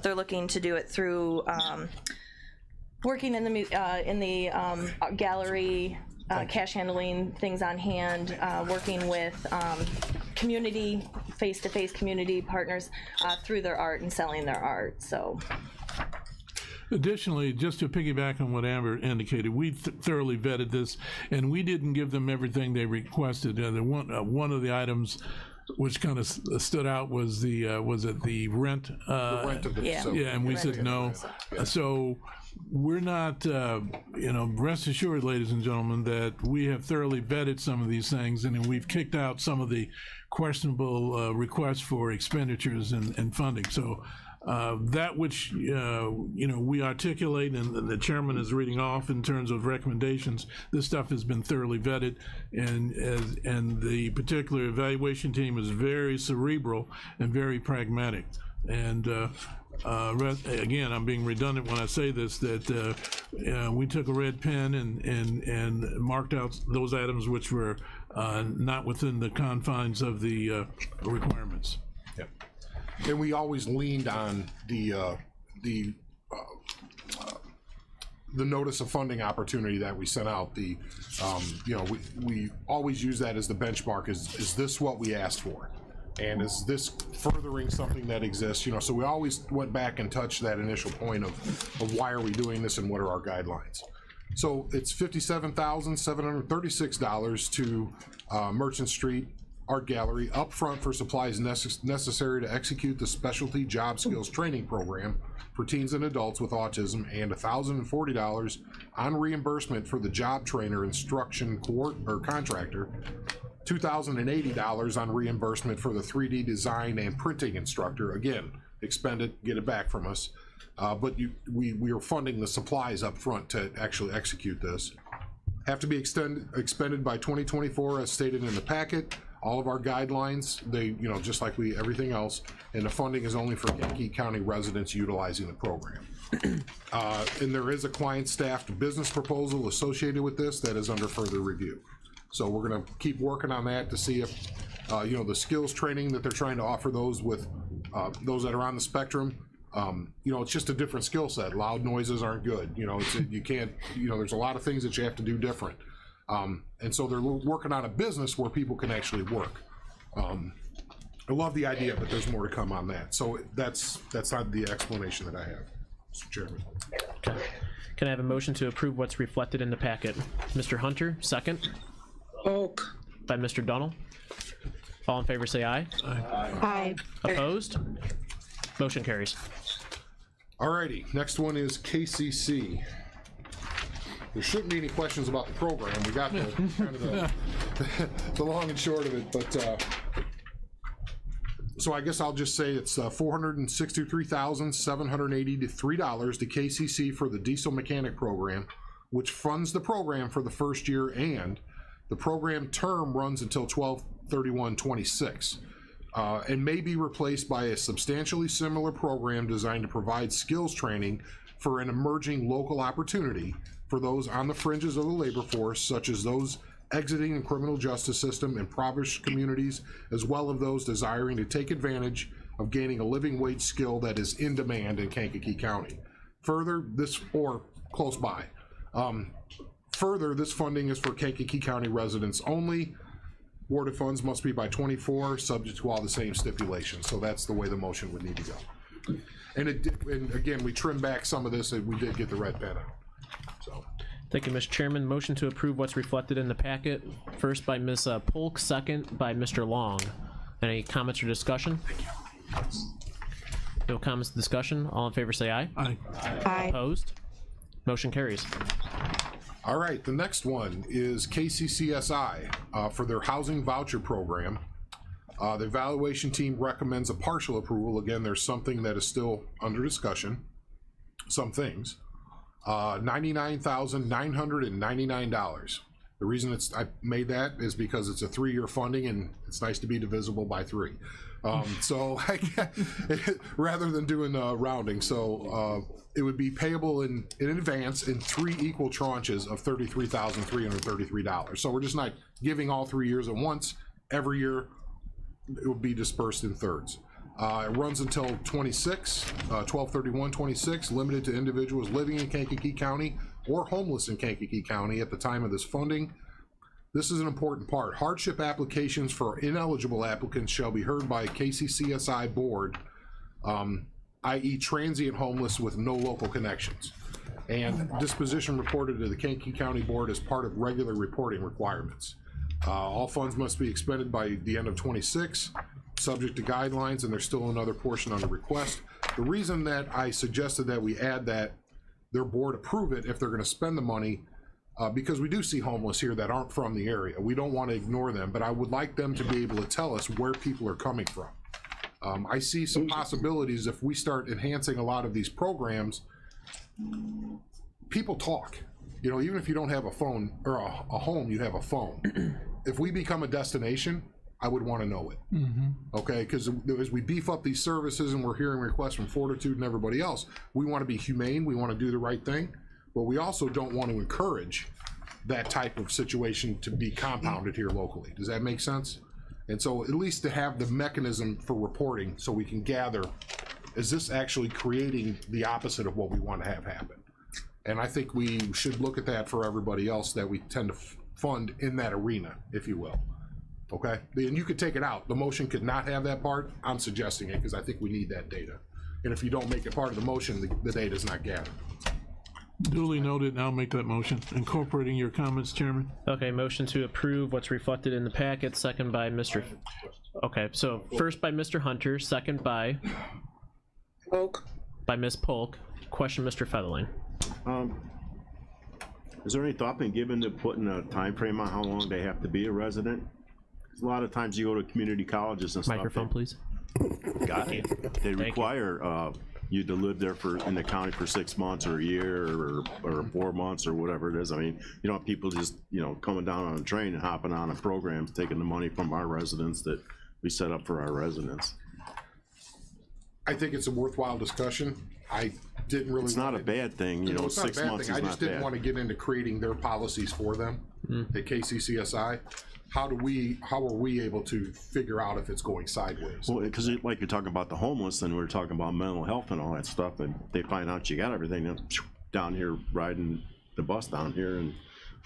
They're looking to do it through working in the gallery, cash handling, things on hand, working with community, face-to-face community partners through their art and selling their art. So. Additionally, just to piggyback on what Amber indicated, we thoroughly vetted this, and we didn't give them everything they requested. One of the items which kind of stood out was the rent? The rent of the facility. Yeah, and we said no. So we're not, rest assured, ladies and gentlemen, that we have thoroughly vetted some of these things, and we've kicked out some of the questionable requests for expenditures and funding. So that which we articulate and the chairman is reading off in terms of recommendations, this stuff has been thoroughly vetted, and the particular evaluation team is very cerebral and very pragmatic. And again, I'm being redundant when I say this, that we took a red pen and marked out those items which were not within the confines of the requirements. Yep. And we always leaned on the notice of funding opportunity that we sent out. We always use that as the benchmark. Is this what we asked for? And is this furthering something that exists? So we always went back and touched that initial point of why are we doing this and what are our guidelines. So it's $57,736 to Merchant Street Art Gallery upfront for supplies necessary to execute the specialty job skills training program for teens and adults with autism, and $1,040 on reimbursement for the job trainer instruction contractor, $2,080 on reimbursement for the 3D design and printing instructor. Again, expend it, get it back from us. But we are funding the supplies up front to actually execute this. Have to be expended by 2024 as stated in the packet. All of our guidelines, they, just like everything else, and the funding is only for Kankakee County residents utilizing the program. And there is a client-staffed business proposal associated with this that is under further review. So we're gonna keep working on that to see if, the skills training that they're trying to offer those with those that are on the spectrum, it's just a different skill set. Loud noises aren't good. You can't, there's a lot of things that you have to do different. And so they're working on a business where people can actually work. I love the idea, but there's more to come on that. So that's not the explanation that I have, Mr. Chairman. Okay. Can I have a motion to approve what's reflected in the packet? Mr. Hunter, second. Oak. By Mr. Dunnell. All in favor say aye. Aye. Opposed? Motion carries. Alrighty, next one is KCC. There shouldn't be any questions about the program. We got the long and short of it, but So I guess I'll just say it's $463,783 to KCC for the diesel mechanic program, which funds the program for the first year, and the program term runs until 12/31/26, and may be replaced by a substantially similar program designed to provide skills training for an emerging local opportunity for those on the fringes of the labor force, such as those exiting the criminal justice system in impoverished communities, as well as those desiring to take advantage of gaining a living wage skill that is in demand in Kankakee County. Further, or close by. Further, this funding is for Kankakee County residents only. Awarded funds must be by 24, subject to all the same stipulations. So that's the way the motion would need to go. And again, we trimmed back some of this, and we did get the red pen out. So. Thank you, Mr. Chairman. Motion to approve what's reflected in the packet. First by Ms. Polk, second by Mr. Long. Any comments or discussion? No comments or discussion. All in favor say aye. Aye. Aye. Opposed? Motion carries. All right, the next one is KCCSI for their housing voucher program. The evaluation team recommends a partial approval. Again, there's something that is still under discussion. Some things. $99,999. The reason I made that is because it's a 3-year funding, and it's nice to be divisible by 3. So rather than doing rounding, so it would be payable in advance in 3 equal tranches of $33,333. So we're just not giving all 3 years at once. Every year it will be dispersed in thirds. It runs until 12/31/26, limited to individuals living in Kankakee County or homeless in Kankakee County at the time of this funding. This is an important part. Hardship applications for ineligible applicants shall be heard by KCCSI board, i.e. transient homeless with no local connections. And disposition reported to the Kankakee County board as part of regular reporting requirements. All funds must be expended by the end of 26. Subject to guidelines, and there's still another portion on the request. The reason that I suggested that we add that their board approve it if they're going to spend the money, because we do see homeless here that aren't from the area. We don't want to ignore them, but I would like them to be able to tell us where people are coming from. I see some possibilities if we start enhancing a lot of these programs. People talk. You know, even if you don't have a phone or a home, you have a phone. If we become a destination, I would want to know it. Okay, because as we beef up these services and we're hearing requests from Fortitude and everybody else, we want to be humane, we want to do the right thing, but we also don't want to encourage that type of situation to be compounded here locally. Does that make sense? And so at least to have the mechanism for reporting so we can gather, is this actually creating the opposite of what we want to have happen? And I think we should look at that for everybody else that we tend to fund in that arena, if you will. Okay, and you could take it out. The motion could not have that part. I'm suggesting it because I think we need that data. And if you don't make it part of the motion, the data is not gathered. Duly noted, and I'll make that motion, incorporating your comments, Chairman. Okay, motion to approve what's reflected in the packet, second by Mr. Okay, so first by Mr. Hunter, second by Polk. By Ms. Polk. Question, Mr. Featherling. Is there any thought been given to putting a time frame on how long they have to be a resident? A lot of times you go to community colleges and stuff. Microphone, please. Got it. They require you to live there in the county for 6 months or a year or 4 months or whatever it is. I mean, you don't have people just, coming down on a train and hopping on a program, taking the money from our residents that we set up for our residents. I think it's a worthwhile discussion. I didn't really. It's not a bad thing, it's not 6 a bad months thing. is I just not didn't bad. want to get into creating their policies for them at KCCSI. How are we able to figure out if it's going sideways? Well, because like you're talking about the homeless, and we're talking about mental health and all that stuff, and they find out you got everything down here, riding the bus down here, and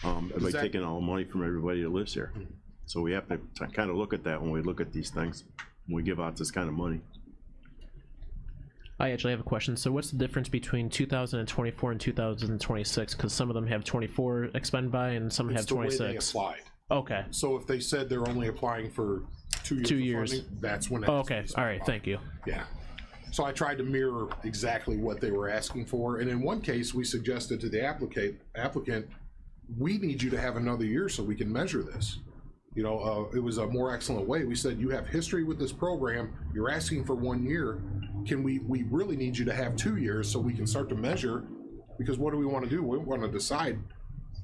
everybody taking all the money from everybody that lives here. So we have to kind of look at that when we look at these things, when we give out this kind of money. I actually have a question. So what's the difference between 2024 and 2026? Because some of them have 24 expend by and some have 26. The way they applied. Okay. So if they said they're only applying for 2 years, 2 years. Funding, that's when it Okay. All right. Thank you. Yeah. So I tried to mirror exactly what they were asking for. And in one case, we suggested to the applicant, we need you to have another year so we can measure this. You know, it was a more excellent way. We said, you have history with this program, you're asking for 1 year. We really need you to have 2 years so we can start to measure, because what do we want to do? We want to decide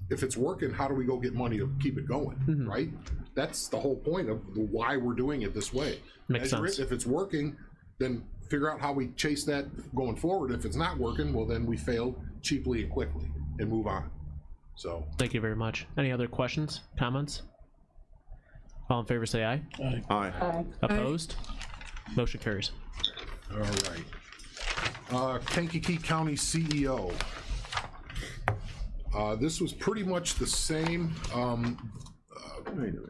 if it's working, how do we go get money to keep it going, right? That's the whole point of why we're doing it this way. Makes Measure sense. it. If it's working, then figure out how we chase that going forward. If it's not working, well, then we failed cheaply and quickly and move on. So, Thank you very much. Any other questions, comments? All in favor say aye. Aye. Opposed? Motion carries. all right. Kankakee County CEO. This was pretty much the same.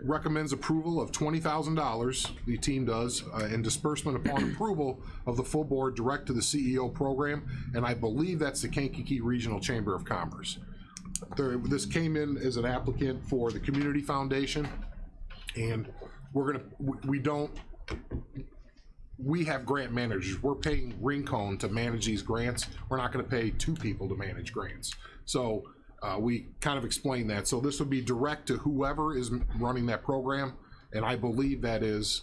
Recommends approval of $20,000, the team does, and disbursement upon approval of the full board direct to the CEO program, and I believe that's the Kankakee Regional Chamber of Commerce. This came in as an applicant for the Community Foundation, and we have grant managers. We're paying Rincon to manage these grants. We're not gonna pay 2 people to manage grants. So we kind of explained that. So this would be direct to whoever is running that program, and I believe that is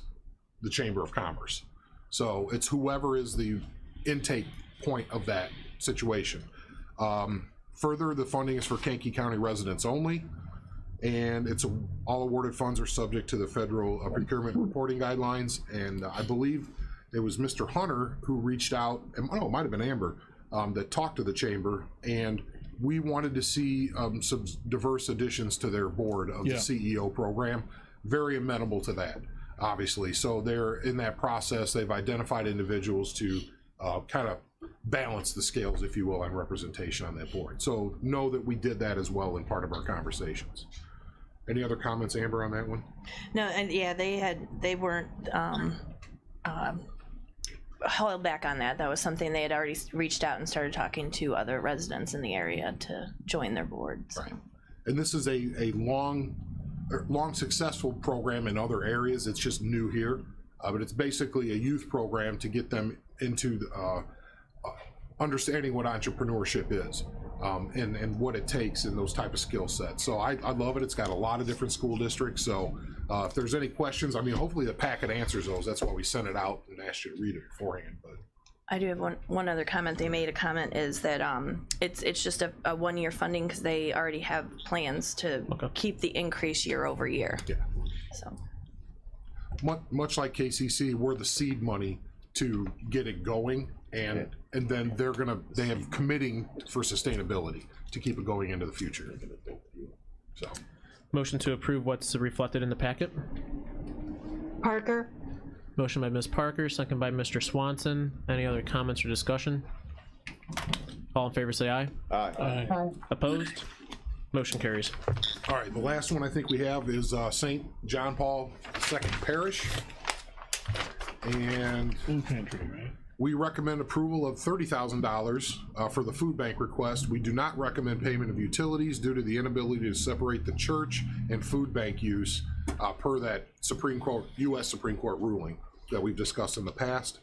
the Chamber of Commerce. So it's whoever is the intake point of that situation. Further, the funding is for Kankakee County residents only, and all awarded funds are subject to the federal procurement reporting guidelines, and I believe it was Mr. Hunter who reached out, and it might have been Amber, that talked to the chamber, and we wanted to see some diverse additions to their board of the CEO program. Very amenable to that, obviously. So they're in that process. They've identified individuals to kind of balance the scales, if you will, on representation on that board. So know that we did that as well in part of our conversations. Any other comments, Amber, on that one? No, and yeah, they weren't held back on that. That was something they had already reached out and started talking to other residents in the area to join their boards. Right. And this is a long successful program in other areas. It's just new here, but it's basically a youth program to get them into understanding what entrepreneurship is, and what it takes in those type of skill sets. So I love it. It's got a lot of different school districts. So if there's any questions, I mean, hopefully the packet answers those. That's why we sent it out and asked you to read it beforehand. But I do have one other comment. They made a comment is that it's just a 1-year funding because they already have plans to keep the increase year over year. Yeah. So much like KCC, we're the seed money to get it going, and then they have committing for sustainability to keep it going into the future. So Motion to approve what's reflected in the packet. Parker, Motion by Ms. Parker, second by Mr. Swanson. Any other comments or discussion? All in favor say aye. Aye. Opposed? Motion carries. all right, the last one I think we have is St. John Paul II Parish, and Food pantry, right? we recommend approval of $30,000 for the food bank request. We do not recommend payment of utilities due to the inability to separate the church and food bank use per that U.S. Supreme Court ruling that we've discussed in the past.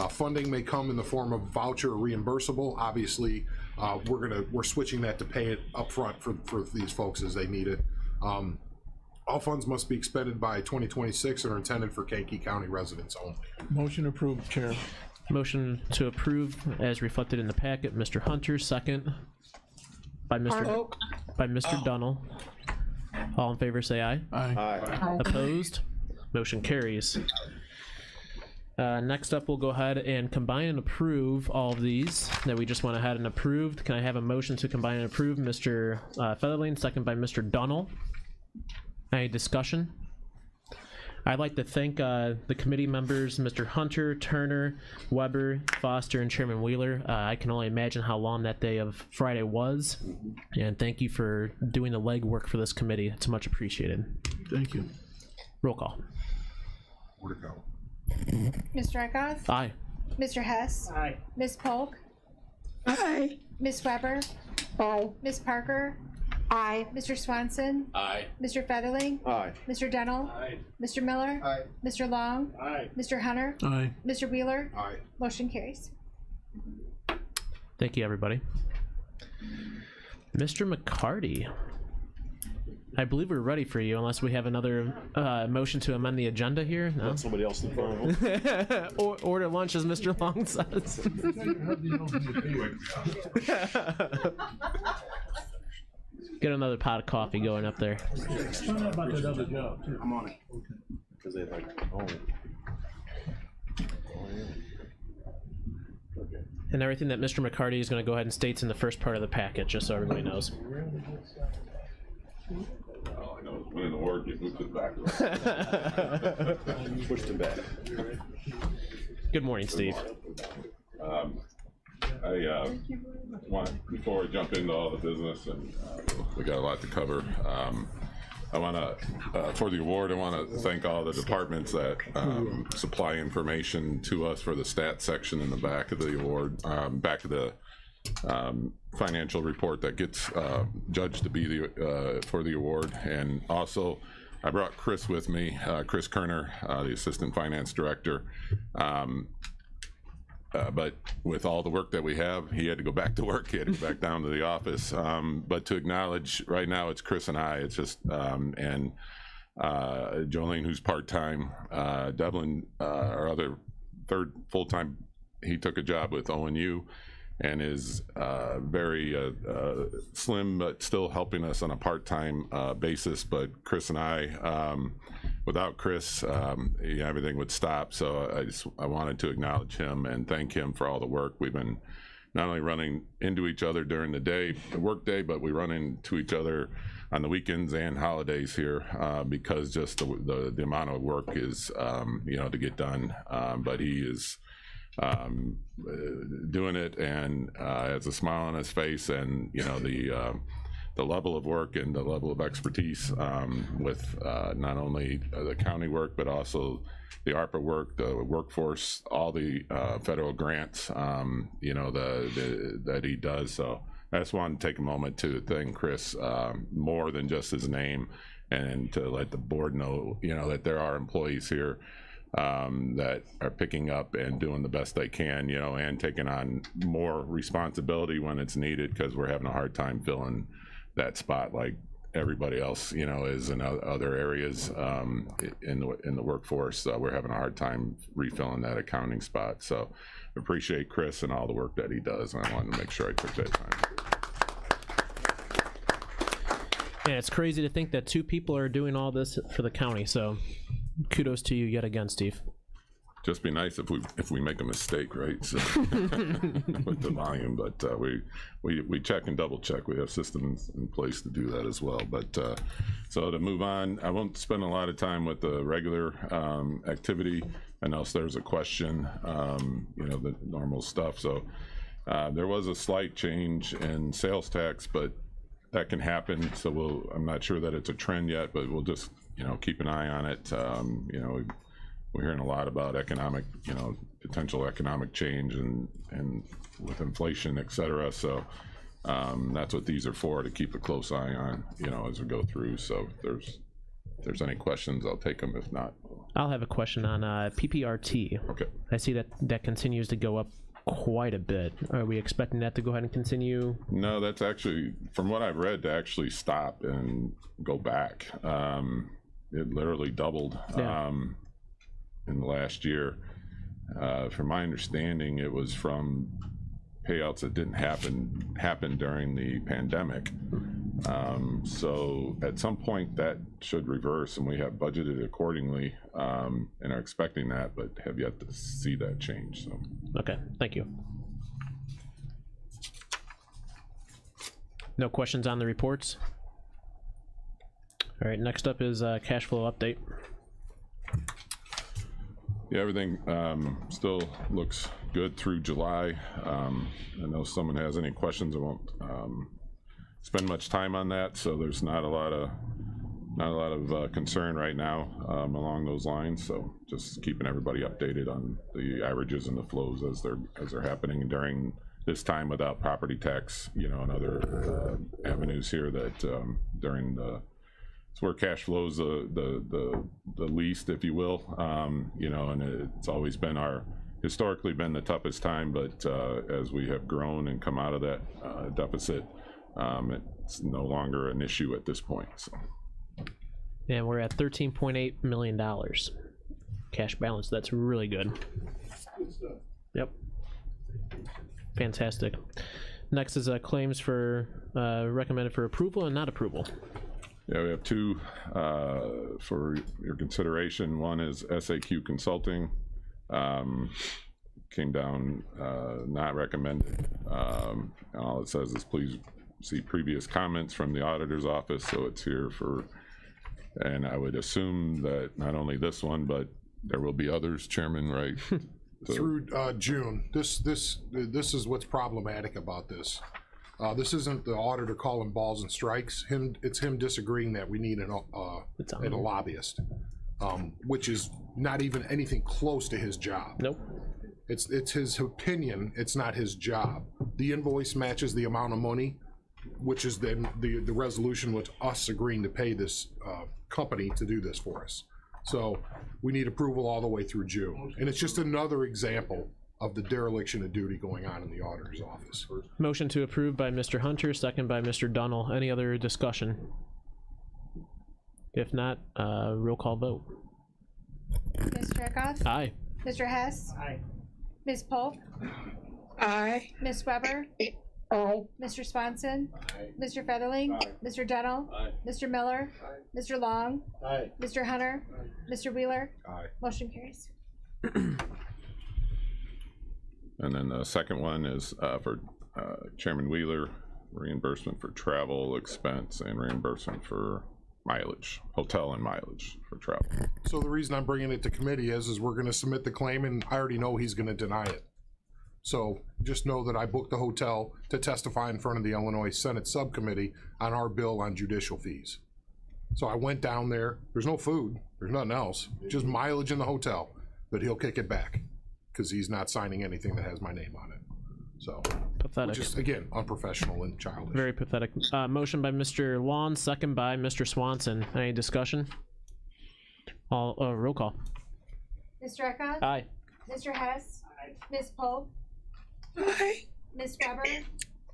Funding may come in the form of voucher or reimbursable. Obviously, we're switching that to pay it upfront for these folks as they need it. All funds must be expended by 2026 and are intended for Kankakee County residents only. Motion approved, Chair. Motion to approve as reflected in the packet. Mr. Hunter, second by Mr. Dunnell. All in favor say aye. Aye. Opposed? Motion carries. Next up, we'll go ahead and combine and approve all of these that we just went ahead and approved. Can I have a motion to combine and approve? Mr. Featherling, second by Mr. Dunnell. Any discussion? I'd like to thank the committee members, Mr. Hunter, Turner, Weber, Foster, and Chairman Wheeler. I can only imagine how long that day of Friday was, and thank you for doing the legwork for this committee. It's much appreciated. Thank you. Roll call. Where to go? Mr. Eckhoff? Aye. Mr. Hess? Aye. Ms. Polk? aye. Ms. Weber? Aye. Ms. Parker? Aye. Mr. Swanson? Aye. Mr. Featherling? Aye. Mr. Dunnell? Aye. Mr. Miller? Aye. Mr. Long? Aye. Mr. Hunter? Aye. Mr. Wheeler? Aye. Motion carries. Thank you, everybody. Mr. McCarty. I believe we're ready for you, unless we have another motion to amend the agenda here. No? Let somebody else in front of them. Order lunch, as Mr. Long says. Get another pot of coffee going up there. About that other job, too. I'm on it. Because they like, oh. And everything that Mr. McCarty is going to go ahead and states in the first part of the packet, just so everybody knows. All I know is when in the word, you moved to the back. Pushed him back. Good morning, Steve. I want, before we jump into all the business, and we got a lot to cover, I want to, for the award, I want to thank all the departments that supply information to us for the stats section in the back of the award, back of the financial report that gets judged to be the for the award. And also, I brought Chris with me, Chris Kerner, the Assistant Finance Director. But with all the work that we have, he had to go back to work. He had to go back down to the office. But to acknowledge, right now it's Chris and I. It's just and Jolene, who's part-time. Devlin, our other third full-time, he took a job with ONU and is very slim, but still helping us on a part-time basis. But Chris and I, without Chris, everything would stop. So I wanted to acknowledge him and thank him for all the work. We've been not only running into each other during the day, the work day, but we run into each other on the weekends and holidays here because just the amount of work is, to get done. But he is doing it and has a smile on his face, and the level of work and the level of expertise with not only the county work but also the ARPA work, the workforce, all the federal grants, that he does. So I just wanted to take a moment to thank Chris more than just his name, and to let the board know, that there are employees here that are picking up and doing the best they can, and taking on more responsibility when it's needed, because we're having a hard time filling that spot like everybody else, is in other areas in the workforce. We're having a hard time refilling that accounting spot. So appreciate Chris and all the work that he does, and I wanted to make sure I took that time. Yeah, it's crazy to think that two people are doing all this for the county, so kudos to you yet again, Steve. Just be nice if we make a mistake, right? So with the volume, but we check and double check. We have systems in place to do that as well. But so to move on, I won't spend a lot of time with the regular activity, unless there's a question, the normal stuff. So there was a slight change in sales tax, but that can happen. So I'm not sure that it's a trend yet, but we'll just keep an eye on it. We're hearing a lot about economic, potential economic change and with inflation, et cetera. So that's what these are for, to keep a close eye on, as we go through. So if there's any questions, I'll take them. If not, I'll have a question on PPRT. Okay. I see that continues to go up quite a bit. Are we expecting that to go ahead and continue? No, that's actually, from what I've read, to actually stop and go back. It literally doubled. Yeah. In the last year. From my understanding, it was from payouts that didn't happen during the pandemic. So at some point that should reverse, and we have budgeted accordingly, and are expecting that, but have yet to see that change. So. Okay, thank you. No questions on the reports? All right, next up is cash flow update. Yeah, everything still looks good through July. I know someone has any questions. I won't spend much time on that. So there's not a lot of concern right now along those lines. So just keeping everybody updated on the averages and the flows as they're happening during this time, without property tax, and other avenues here that during the. It's where cash flows the least, if you will, and it's always been historically been the toughest time, but as we have grown and come out of that deficit, it's no longer an issue at this point. So. And we're at $13.8 million cash balance. That's really good. Yep. Fantastic. Next is claims for recommended for approval and not approval. Yeah, we have two for your consideration. One is SAQ Consulting. Came down not recommended. All it says is please see previous comments from the auditor's office, so it's here for, and I would assume that not only this one, but there will be others, Chairman, right? Through June. This is what's problematic about this. This isn't the auditor calling balls and strikes. It's him disagreeing that we need a lobbyist, which is not even anything close to his job. Nope. It's his opinion. It's not his job. The invoice matches the amount of money, which is then the resolution with us agreeing to pay this company to do this for us. So we need approval all the way through June, and it's just another example of the dereliction of duty going on in the auditor's office. Motion to approve by Mr. Hunter, second by Mr. Dunnell. Any other discussion? If not, roll call vote. Mr. Eckhoff? Aye. Mr. Hess? Aye. Ms. Polk? Aye. Ms. Weber? Aye. Mr. Swanson? Mr. Featherling? Mr. Dunnell? Mr. Miller? Mr. Long? Mr. Hunter? Mr. Wheeler? Aye. Motion carries. And then the second one is for Chairman Wheeler, reimbursement for travel expense and reimbursement for mileage, hotel and mileage for travel. So the reason I'm bringing it to committee is we're going to submit the claim, and I already know he's going to deny it. So just know that I booked the hotel to testify in front of the Illinois Senate Subcommittee on our bill on judicial fees. So I went down there. There's no food. There's nothing else. Just mileage in the hotel. But he'll kick it back because he's not signing anything that has my name on it. So, Pathetic. which is, again, unprofessional and childish. Very pathetic. Motion by Mr. Long, second by Mr. Swanson. Any discussion? All roll call. Mr. Eckhoff? Aye. Mr. Hess? Ms. Polk? Aye. Ms. Weber?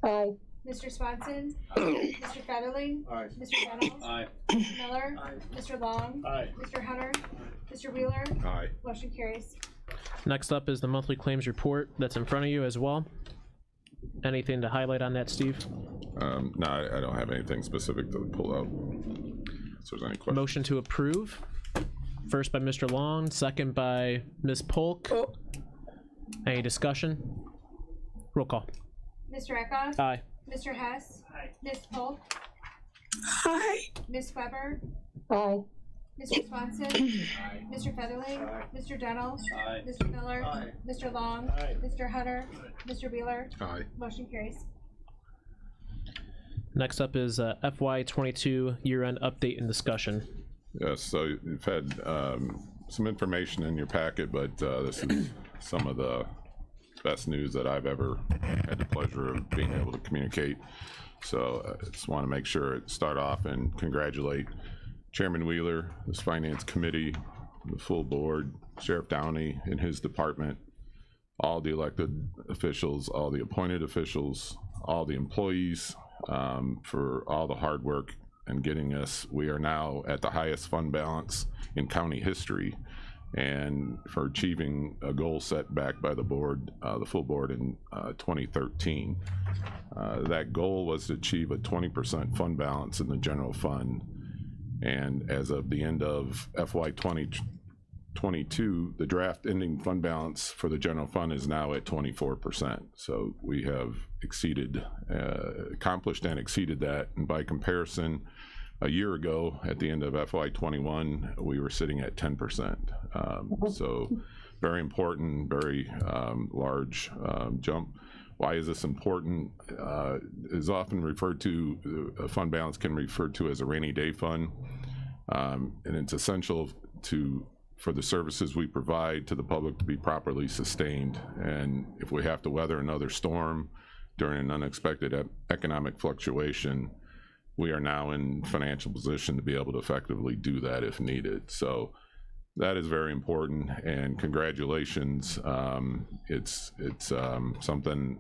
Aye. Mr. Swanson? Mr. Featherling? Mr. Dunnell? Mr. Miller? Mr. Long? Mr. Hunter? Mr. Wheeler? Aye. Motion carries. Next up is the monthly claims report that's in front of you as well. Anything to highlight on that, Steve? No, I don't have anything specific to pull out. If there's any questions. Motion to approve. First by Mr. Long, second by Ms. Polk. Any discussion? Roll call. Mr. Eckhoff? Aye. Mr. Hess? Ms. Polk? Aye. Ms. Weber? Aye. Mr. Swanson? Mr. Featherling? Mr. Dunnell? Mr. Miller? Mr. Long? Mr. Hunter? Mr. Wheeler? Aye. Motion carries. Next up is FY22 year-end update and discussion. Yes, so you've had some information in your packet, but this is some of the best news that I've ever had the pleasure of being able to communicate. So I just want to make sure start off and congratulate Chairman Wheeler, his finance committee, the full board, Sheriff Downey in his department, all the elected officials, all the appointed officials, all the employees, for all the hard work and getting us. We are now at the highest fund balance in county history, and for achieving a goal set back by the board, the full board in 2013. That goal was to achieve a 20% fund balance in the general fund, and as of the end of FY 2022, the draft ending fund balance for the general fund is now at 24%. So we have exceeded, accomplished and exceeded that, and by comparison, a year ago, at the end of FY 21, we were sitting at 10%. So very important, very large jump. Why is this important? Is often referred to, a fund balance can be referred to as a rainy day fund, and it's essential for the services we provide to the public to be properly sustained. And if we have to weather another storm during an unexpected economic fluctuation, we are now in financial position to be able to effectively do that if needed. So that is very important, and congratulations. It's something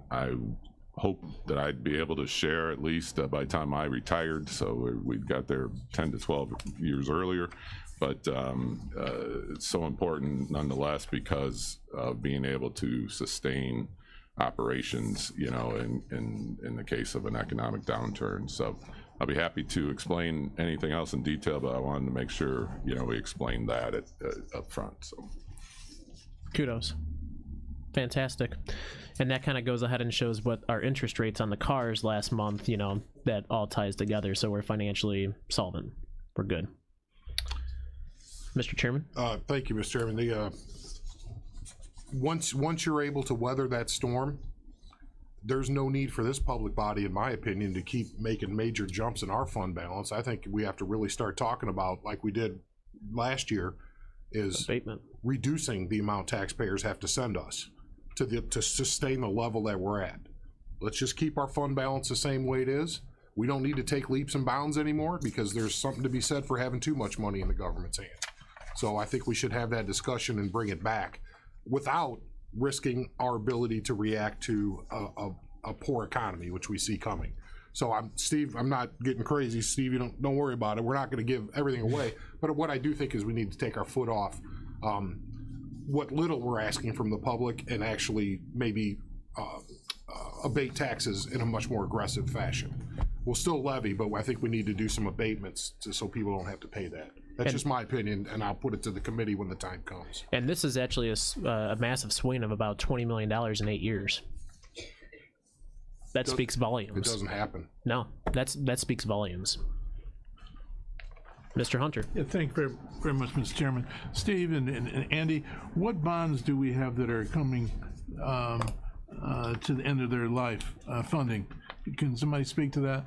hope that I'd be able to share at least by the time I retired. So we got there 10 to 12 years earlier. But it's so important nonetheless because of being able to sustain operations, you know, in the case of an economic downturn. So I'll be happy to explain anything else in detail, but I wanted to make sure, you know, we explained that up front. So Kudos. Fantastic. And that kind of goes ahead and shows what our interest rates on the cars last month, you know, that all ties together. So we're financially solvent. We're good. Mr. Chairman? Thank you, Mr. Chairman. The, once you're able to weather that storm, there's no need for this public body, in my opinion, to keep making major jumps in our fund balance. I think we have to really start talking about, like we did last year, is abatement, reducing the amount taxpayers have to send us to sustain the level that we're at. Let's just keep our fund balance the same way it is. We don't need to take leaps and bounds anymore because there's something to be said for having too much money in the government's hands. So I think we should have that discussion and bring it back without risking our ability to react to a poor economy, which we see coming. So Steve, I'm not getting crazy. Steve, you don't worry about it. We're not going to give everything away. But what I do think is we need to take our foot off what little we're asking from the public and actually maybe abate taxes in a much more aggressive fashion. We'll still levy, but I think we need to do some abatements so people don't have to pay that. That's just my opinion, and I'll put it to the committee when the time comes. And this is actually a massive swing of about $20 million in 8 years. That speaks volumes. It doesn't happen. No, that speaks volumes. Mr. Hunter. Yeah, thank you very much, Mr. Chairman. Steve and Andy, what bonds do we have that are coming to the end of their life funding? Can somebody speak to that?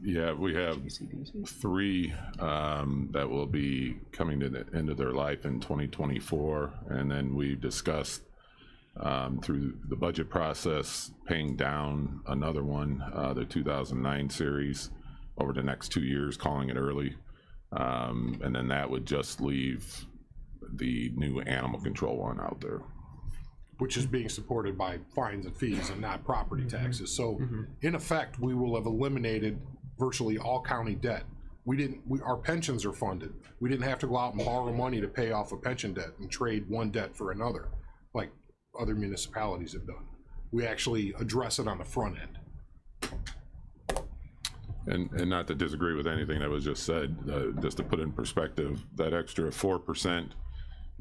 Yeah, we have 3 that will be coming to the end of their life in 2024, and then we discussed through the budget process paying down another one, the 2009 series, over the next 2 years, calling it early, and then that would just leave the new animal control one out there, which is being supported by fines and fees and not property taxes. So in effect, we will have eliminated virtually all county debt. Our pensions are funded. We didn't have to go out and borrow money to pay off a pension debt and trade one debt for another, like other municipalities have done. We actually address it on the front end. And not to disagree with anything that was just said, just to put in perspective, that extra 4%,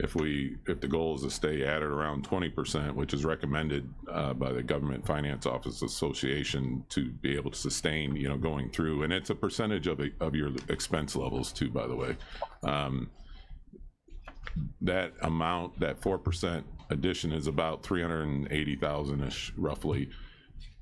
if the goal is to stay at or around 20%, which is recommended by the Government Finance Office Association to be able to sustain, you know, going through, and it's a percentage of your expense levels too, by the way. That amount, that 4% addition, is about 380,000-ish roughly.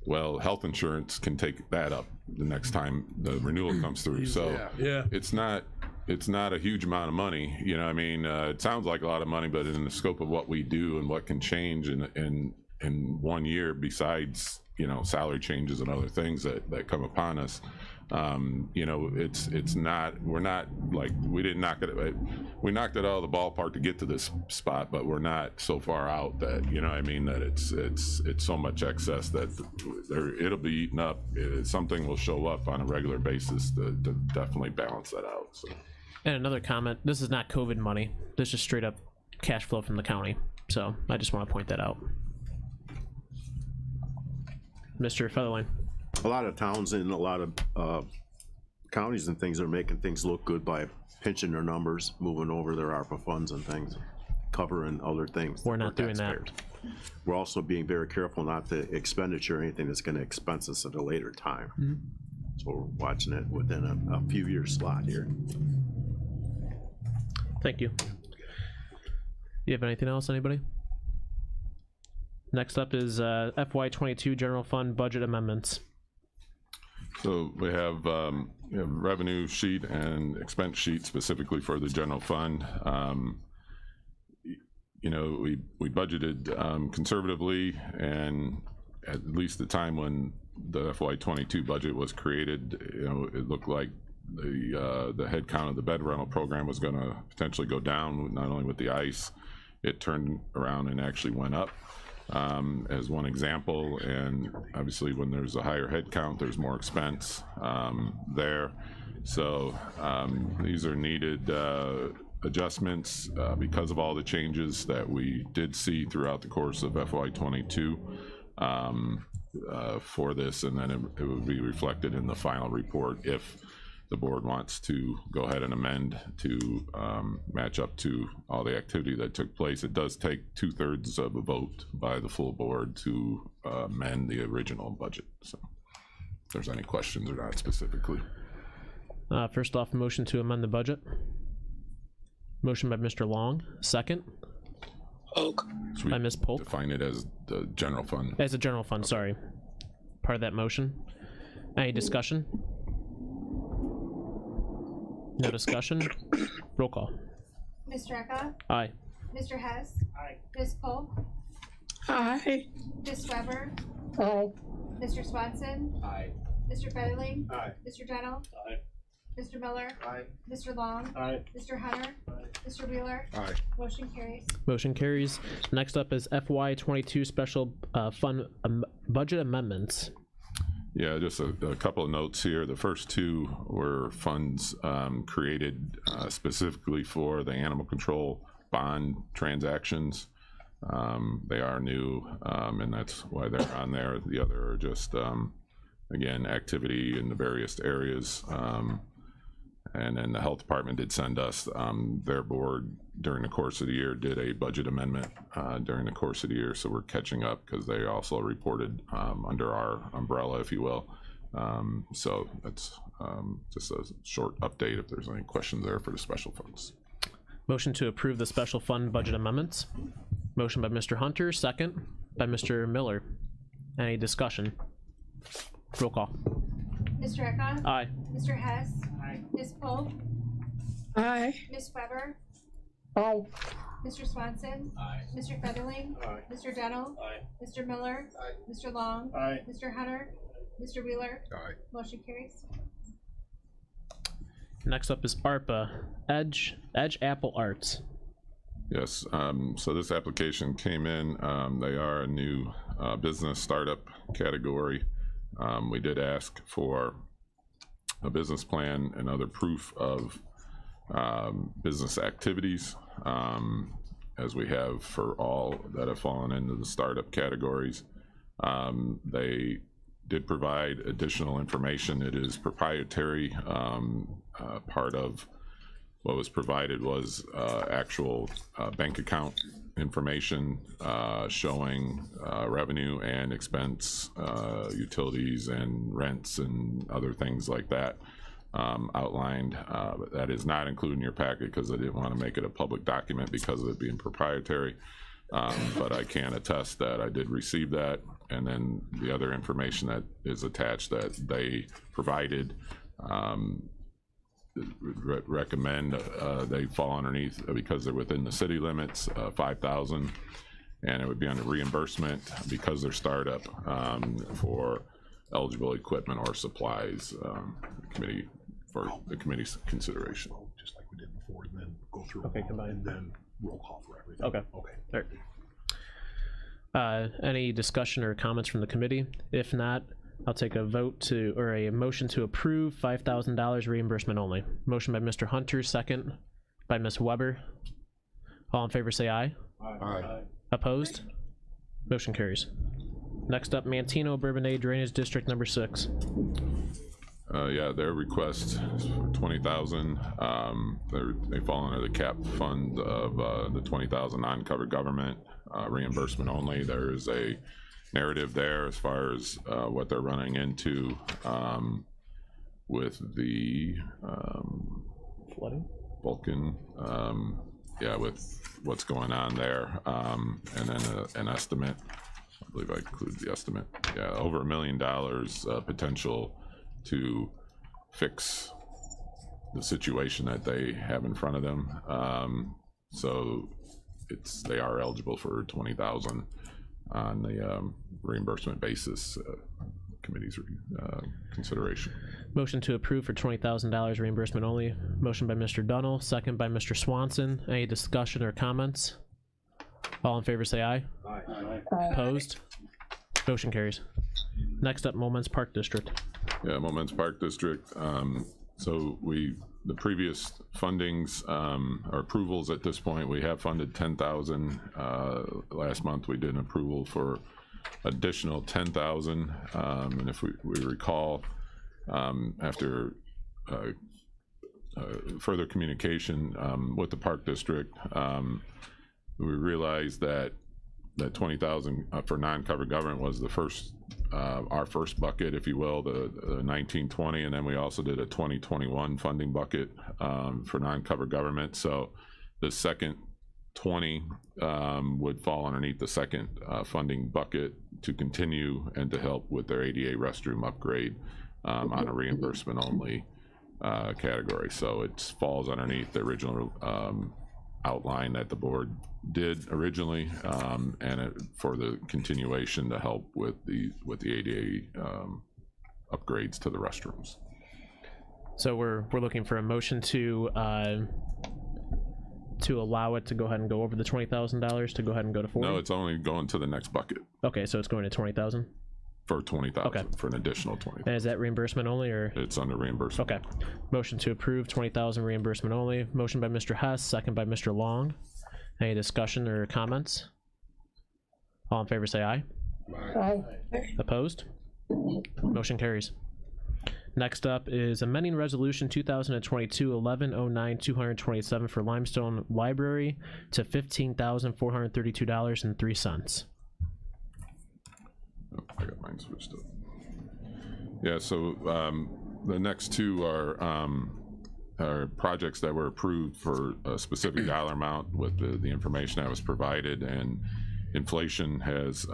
Well, health insurance can take that up the next time the renewal comes through. So it's not a huge amount of money, you know. I mean, it sounds like a lot of money, but in the scope of what we do and what can change in 1 year, besides, you know, salary changes and other things that come upon us, you know, it's not, we're not like, we didn't knock it, we knocked it out of the ballpark to get to this spot, but we're not so far out that, you know, I mean, that it's so much excess that it'll be eaten up. Something will show up on a regular basis to definitely balance that out. So. And another comment, this is not COVID money. This is straight up cash flow from the county. So I just want to point that out. Mr. Featherline. A lot of towns and a lot of counties and things are making things look good by pinching their numbers, moving over their ARPA funds and things, covering other things. We're not doing that. We're also being very careful not to expenditure anything that's going to expense us at a later time. So we're watching it within a few year slot here. Thank you. You have anything else, anybody? Next up is FY22 General Fund Budget Amendments. So we have revenue sheet and expense sheet specifically for the general fund. You know, we budgeted conservatively, and at least the time when the FY22 budget was created, you know, it looked like the head count of the bed rental program was going to potentially go down, not only with the ice. It turned around and actually went up. as one example. And obviously when there's a higher head count, there's more expense there. So these are needed adjustments because of all the changes that we did see throughout the course of FY22 for this, and then it would be reflected in the final report if the board wants to go ahead and amend to match up to all the activity that took place. It does take 2/3 of a vote by the full board to amend the original budget. So if there's any questions or not specifically. First off, motion to amend the budget. Motion by Mr. Long, second. By Ms. Polk. Define it as the general fund. As a general fund, sorry. Part of that motion. Any discussion? No discussion? Roll call. Ms. Dreka? Aye. Mr. Hess? Aye. Ms. Polk? Aye. Ms. Weber? Aye. Mr. Swanson? Aye. Mr. Featherling? Aye. Mr. Dennell? Aye. Mr. Miller? Aye. Mr. Long? Aye. Mr. Hunter? Mr. Wheeler? Aye. Motion carries. Motion carries. Next up is FY22 special fund budget amendments. Yeah, just a couple of notes here. The first two were funds created specifically for the animal control bond transactions. They are new, and that's why they're on there. The other are just, again, activity in the various areas. And then the health department did send us, their board during the course of the year did a budget amendment during the course of the year. So we're catching up because they also reported under our umbrella, if you will. So that's just a short update if there's any questions there for the special funds. Motion to approve the special fund budget amendments. Motion by Mr. Hunter, second by Mr. Miller. Any discussion? Roll call. Ms. Dreka? Aye. Mr. Hess? Aye. Ms. Polk? Aye. Ms. Weber? Aye. Mr. Swanson? Aye. Mr. Featherling? Aye. Mr. Dennell? Aye. Mr. Miller? Aye. Mr. Long? Aye. Mr. Hunter? Mr. Wheeler? Aye. Motion carries. Next up is ARPA, Edge Apple Arts. Yes, so this application came in. They are a new business startup category. We did ask for a business plan and other proof of business activities, as we have for all that have fallen into the startup categories. They did provide additional information. It is proprietary. Part of what was provided was actual bank account information showing revenue and expense, utilities and rents and other things like that outlined. But that is not included in your packet because I didn't want to make it a public document because of it being proprietary. But I can attest that I did receive that, and then the other information that is attached that they provided recommend they fall underneath because they're within the city limits, 5,000, and it would be under reimbursement because they're startup for eligible equipment or supplies. Committee for the committee's consideration. Just like we did before, and then go through Okay, combined. and then roll call for everything. Okay. Okay. All right. Any discussion or comments from the committee? If not, I'll take a vote to, or a motion to approve $5,000 reimbursement only. Motion by Mr. Hunter, second by Ms. Weber. All in favor say aye. Aye. Opposed? Motion carries. Next up, Mantino Bourbonnais Drainage District number 6. Yeah, their request is for 20,000. They fall under the cap fund of the 20,000 non-covered government reimbursement only. There is a narrative there as far as what they're running into with the flooding, Vulcan, yeah, with what's going on there, and then an estimate. I believe I included the estimate. Yeah, over $1 million potential to fix the situation that they have in front of them. So they are eligible for 20,000 on the reimbursement basis. Committee's consideration. Motion to approve for $20,000 reimbursement only. Motion by Mr. Dunnell, second by Mr. Swanson. Any discussion or comments? All in favor say aye. Opposed? Motion carries. Next up, Moments Park District. Yeah, Moments Park District. So the previous fundings or approvals at this point, we have funded 10,000. Last month we did an approval for additional 10,000. And if we recall, after further communication with the Park District, we realized that 20,000 for non-covered government was the first, our first bucket, if you will, the 1920, and then we also did a 2021 funding bucket for non-covered government. So the second 20 would fall underneath the second funding bucket to continue and to help with their ADA restroom upgrade on a reimbursement only category. So it falls underneath the original outline that the board did originally, and for the continuation to help with the ADA upgrades to the restrooms. So we're looking for a motion to allow it to go ahead and go over the $20,000 to go ahead and go to 40. No, it's only going to the next bucket. Okay, so it's going to 20,000. For 20,000. Okay. For an additional 20. And is that reimbursement only, or? It's under reimbursement. Okay. Motion to approve 20,000 reimbursement only. Motion by Mr. Hess, second by Mr. Long. Any discussion or comments? All in favor say aye. Aye. Opposed? Motion carries. Next up is amending resolution 2022-1109-227 for Limestone Library to $15,432.03. I got mine switched up. Yeah, so the next two are projects that were approved for a specific dollar amount with the information that was provided, and inflation has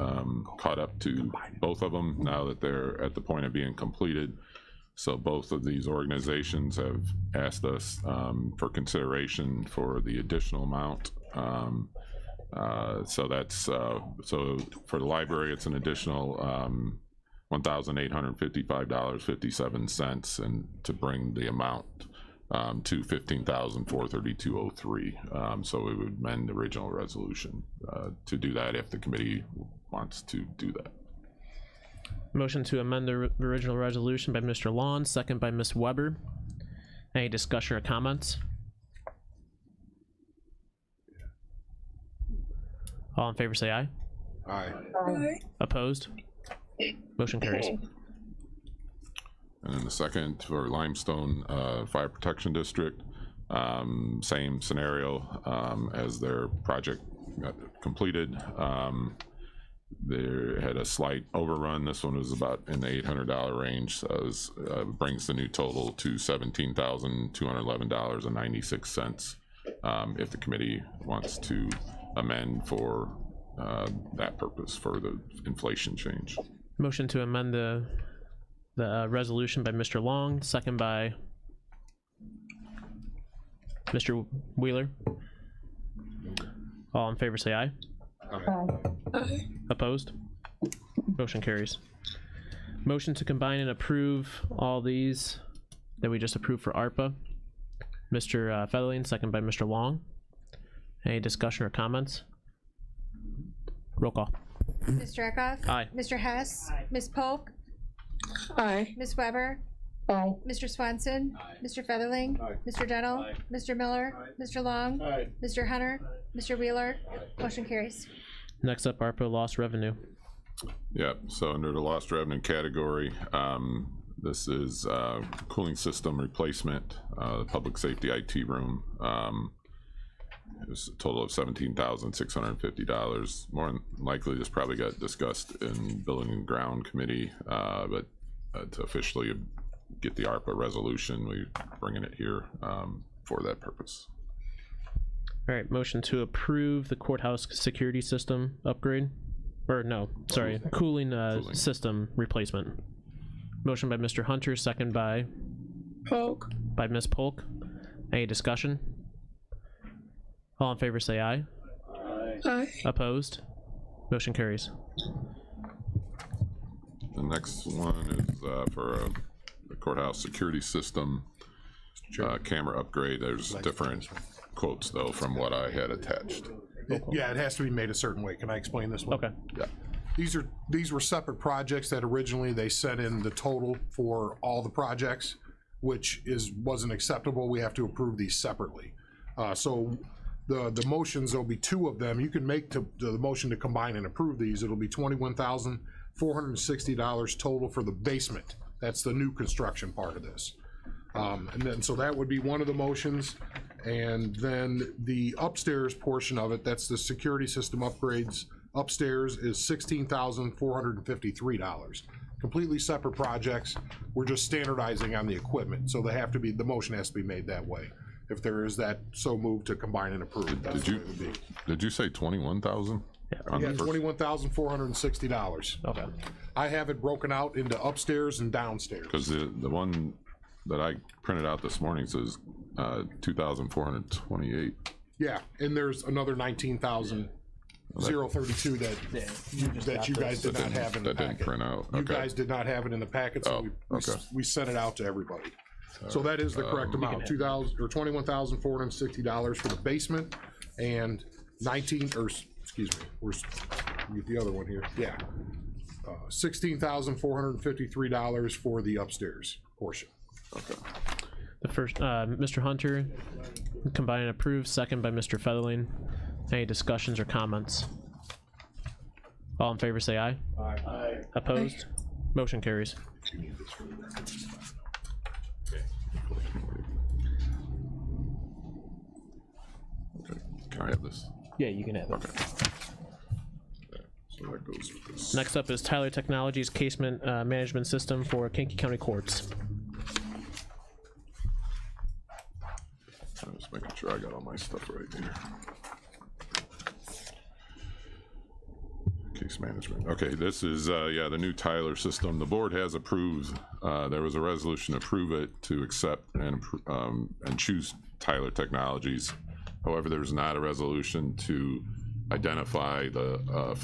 caught up to both of them now that they're at the point of being completed. So both of these organizations have asked us for consideration for the additional amount. So that's so for the library, it's an additional $1,855.57, and to bring the amount to $15,432.03. So we would amend the original resolution to do that if the committee wants to do that. Motion to amend the original resolution by Mr. Long, second by Ms. Weber. Any discussion or comments? All in favor say aye. Aye. Aye. Opposed? Motion carries. And then the second for Limestone Fire Protection District, same scenario as their project got completed. They had a slight overrun. This one was about in the $800 range, so it brings the new total to $17,211.96 if the committee wants to amend for that purpose, for the inflation change. Motion to amend the resolution by Mr. Long, second by Mr. Wheeler. All in favor say aye. Aye. Opposed? Motion carries. Motion to combine and approve all these that we just approved for ARPA. Mr. Featherling, second by Mr. Long. Any discussion or comments? Roll call. Mr. Eckhoff? Aye. Mr. Hess? Ms. Polk? Aye. Ms. Weber? Aye. Mr. Swanson? Mr. Featherling? Mr. Dennell? Mr. Miller? Mr. Long? Mr. Hunter? Mr. Wheeler? Motion carries. Next up, ARPA lost revenue. Yep, so under the lost revenue category, this is cooling system replacement, the public safety IT room. It was a total of $17,650. More than likely, this probably got discussed in Building and Ground Committee, but to officially get the ARPA resolution, we're bringing it here for that purpose. All right, motion to approve the courthouse security system upgrade. Or no, sorry, cooling system replacement. Motion by Mr. Hunter, second by Polk. By Ms. Polk. Any discussion? All in favor say aye. Aye. Opposed? Motion carries. The next one is for the courthouse security system camera upgrade. There's different quotes though from what I had attached. Yeah, it has to be made a certain way. Can I explain this one? Okay. Yeah. These were separate projects that originally they sent in the total for all the projects, which wasn't acceptable. We have to approve these separately. So the motions, there'll be two of them. You can make the motion to combine and approve these. It'll be $21,460 total for the basement. That's the new construction part of this. And then, so that would be one of the motions. And then the upstairs portion of it, that's the security system upgrades upstairs, is $16,453. Completely separate projects. We're just standardizing on the equipment. So they have to be, the motion has to be made that way. If there is that so moved to combine and approve, that's what it would be. Did you say 21,000? Yeah, $21,460. Okay. I have it broken out into upstairs and downstairs. Because the one that I printed out this morning says 2,428. Yeah, and there's another 19,032 that you guys did not have in the that didn't packet. print out. You Okay. guys did not have it in the packet, so we sent it out to everybody. So that is the correct amount, $21,460 for the basement, and where's get the other one here? Yeah, $16,453 for the upstairs portion. Okay. The first, Mr. Hunter, combine and approve, second by Mr. Featherling. Any discussions or comments? All in favor say aye. Aye. Opposed? Motion carries. Okay. Can I have this? Yeah, you can have it. Okay. So that goes with this. Next up is Tyler Technologies Casement Management System for Kankakee County Courts. I'm just making sure I got all my stuff right here. Case management. Okay, this is the new Tyler system. The board has approved. There was a resolution to approve it, to accept and choose Tyler Technologies. However, there's not a resolution to identify the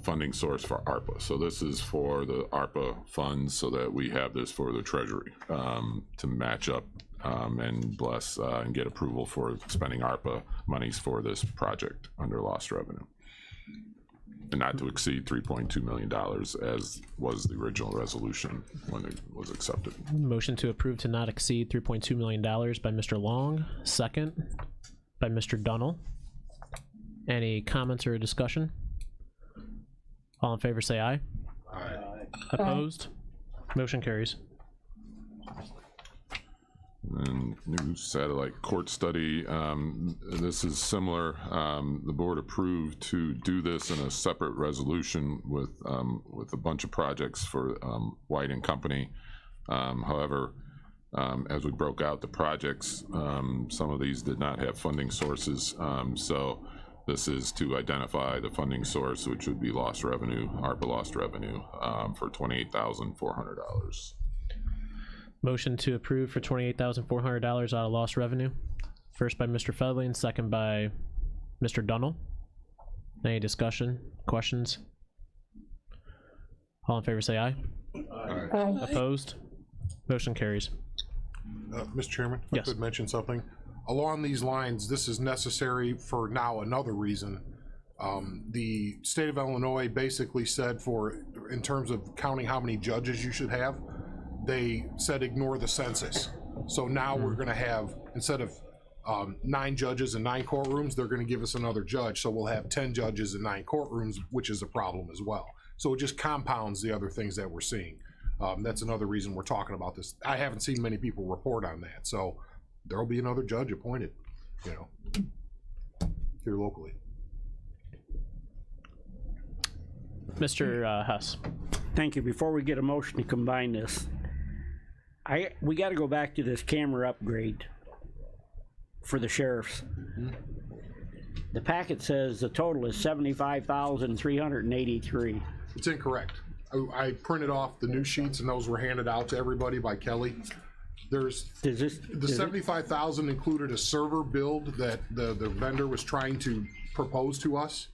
funding source for ARPA. So this is for the ARPA funds, so that we have this for the Treasury to match up and bless and get approval for spending ARPA monies for this project under lost revenue. And not to exceed $3.2 million, as was the original resolution when it was accepted. Motion to approve to not exceed $3.2 million by Mr. Long, second by Mr. Dunnell. Any comments or discussion? All in favor say aye. Aye. Opposed? Motion carries. And new satellite court study. This is similar. The board approved to do this in a separate resolution with a bunch of projects for White and Company. However, as we broke out the projects, some of these did not have funding sources. So this is to identify the funding source, which would be lost revenue, ARPA lost revenue, for $28,400. Motion to approve for $28,400 out of lost revenue. First by Mr. Featherling, second by Mr. Dunnell. Any discussion, questions? All in favor say aye. Aye. Opposed? Motion carries. Mr. Chairman, if Yes. I could mention something. Along these lines, this is necessary for now another reason. The state of Illinois basically said in terms of counting how many judges you should have, they said ignore the census. So now we're gonna have, instead of 9 judges in 9 courtrooms, they're gonna give us another judge. So we'll have 10 judges in 9 courtrooms, which is a problem as well. So it just compounds the other things that we're seeing. That's another reason we're talking about this. I haven't seen many people report on that. So there'll be another judge appointed, here locally. Mr. Hess. Thank you. Before we get a motion to combine this, we got to go back to this camera upgrade for the sheriffs. The packet says the total is $75,383. It's incorrect. I printed off the new sheets and those were handed out to everybody by Kelly. The 75,000 included a server build that the vendor was trying to propose to us.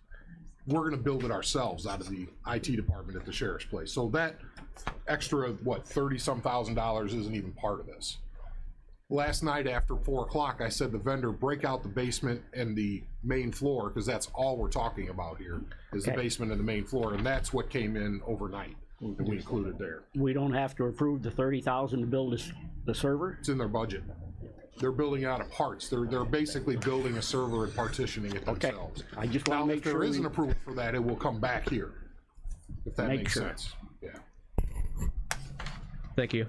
We're gonna build it ourselves out of the IT department at the sheriff's place. So that extra, $30-some thousand isn't even part of this. Last night after 4 o'clock, I said the vendor break out the basement and the main floor, because that's all we're talking about here, is the Okay. basement and the main floor, and that's what came in overnight, that we included there. We don't have to approve the 30,000 to build the server? It's in their budget. They're building out of parts. They're basically building a server and partitioning it Okay. themselves. I just want Now, to if make there sure. is an approval for that, it will come back here, if that Make makes sure. sense. Yeah. Thank you.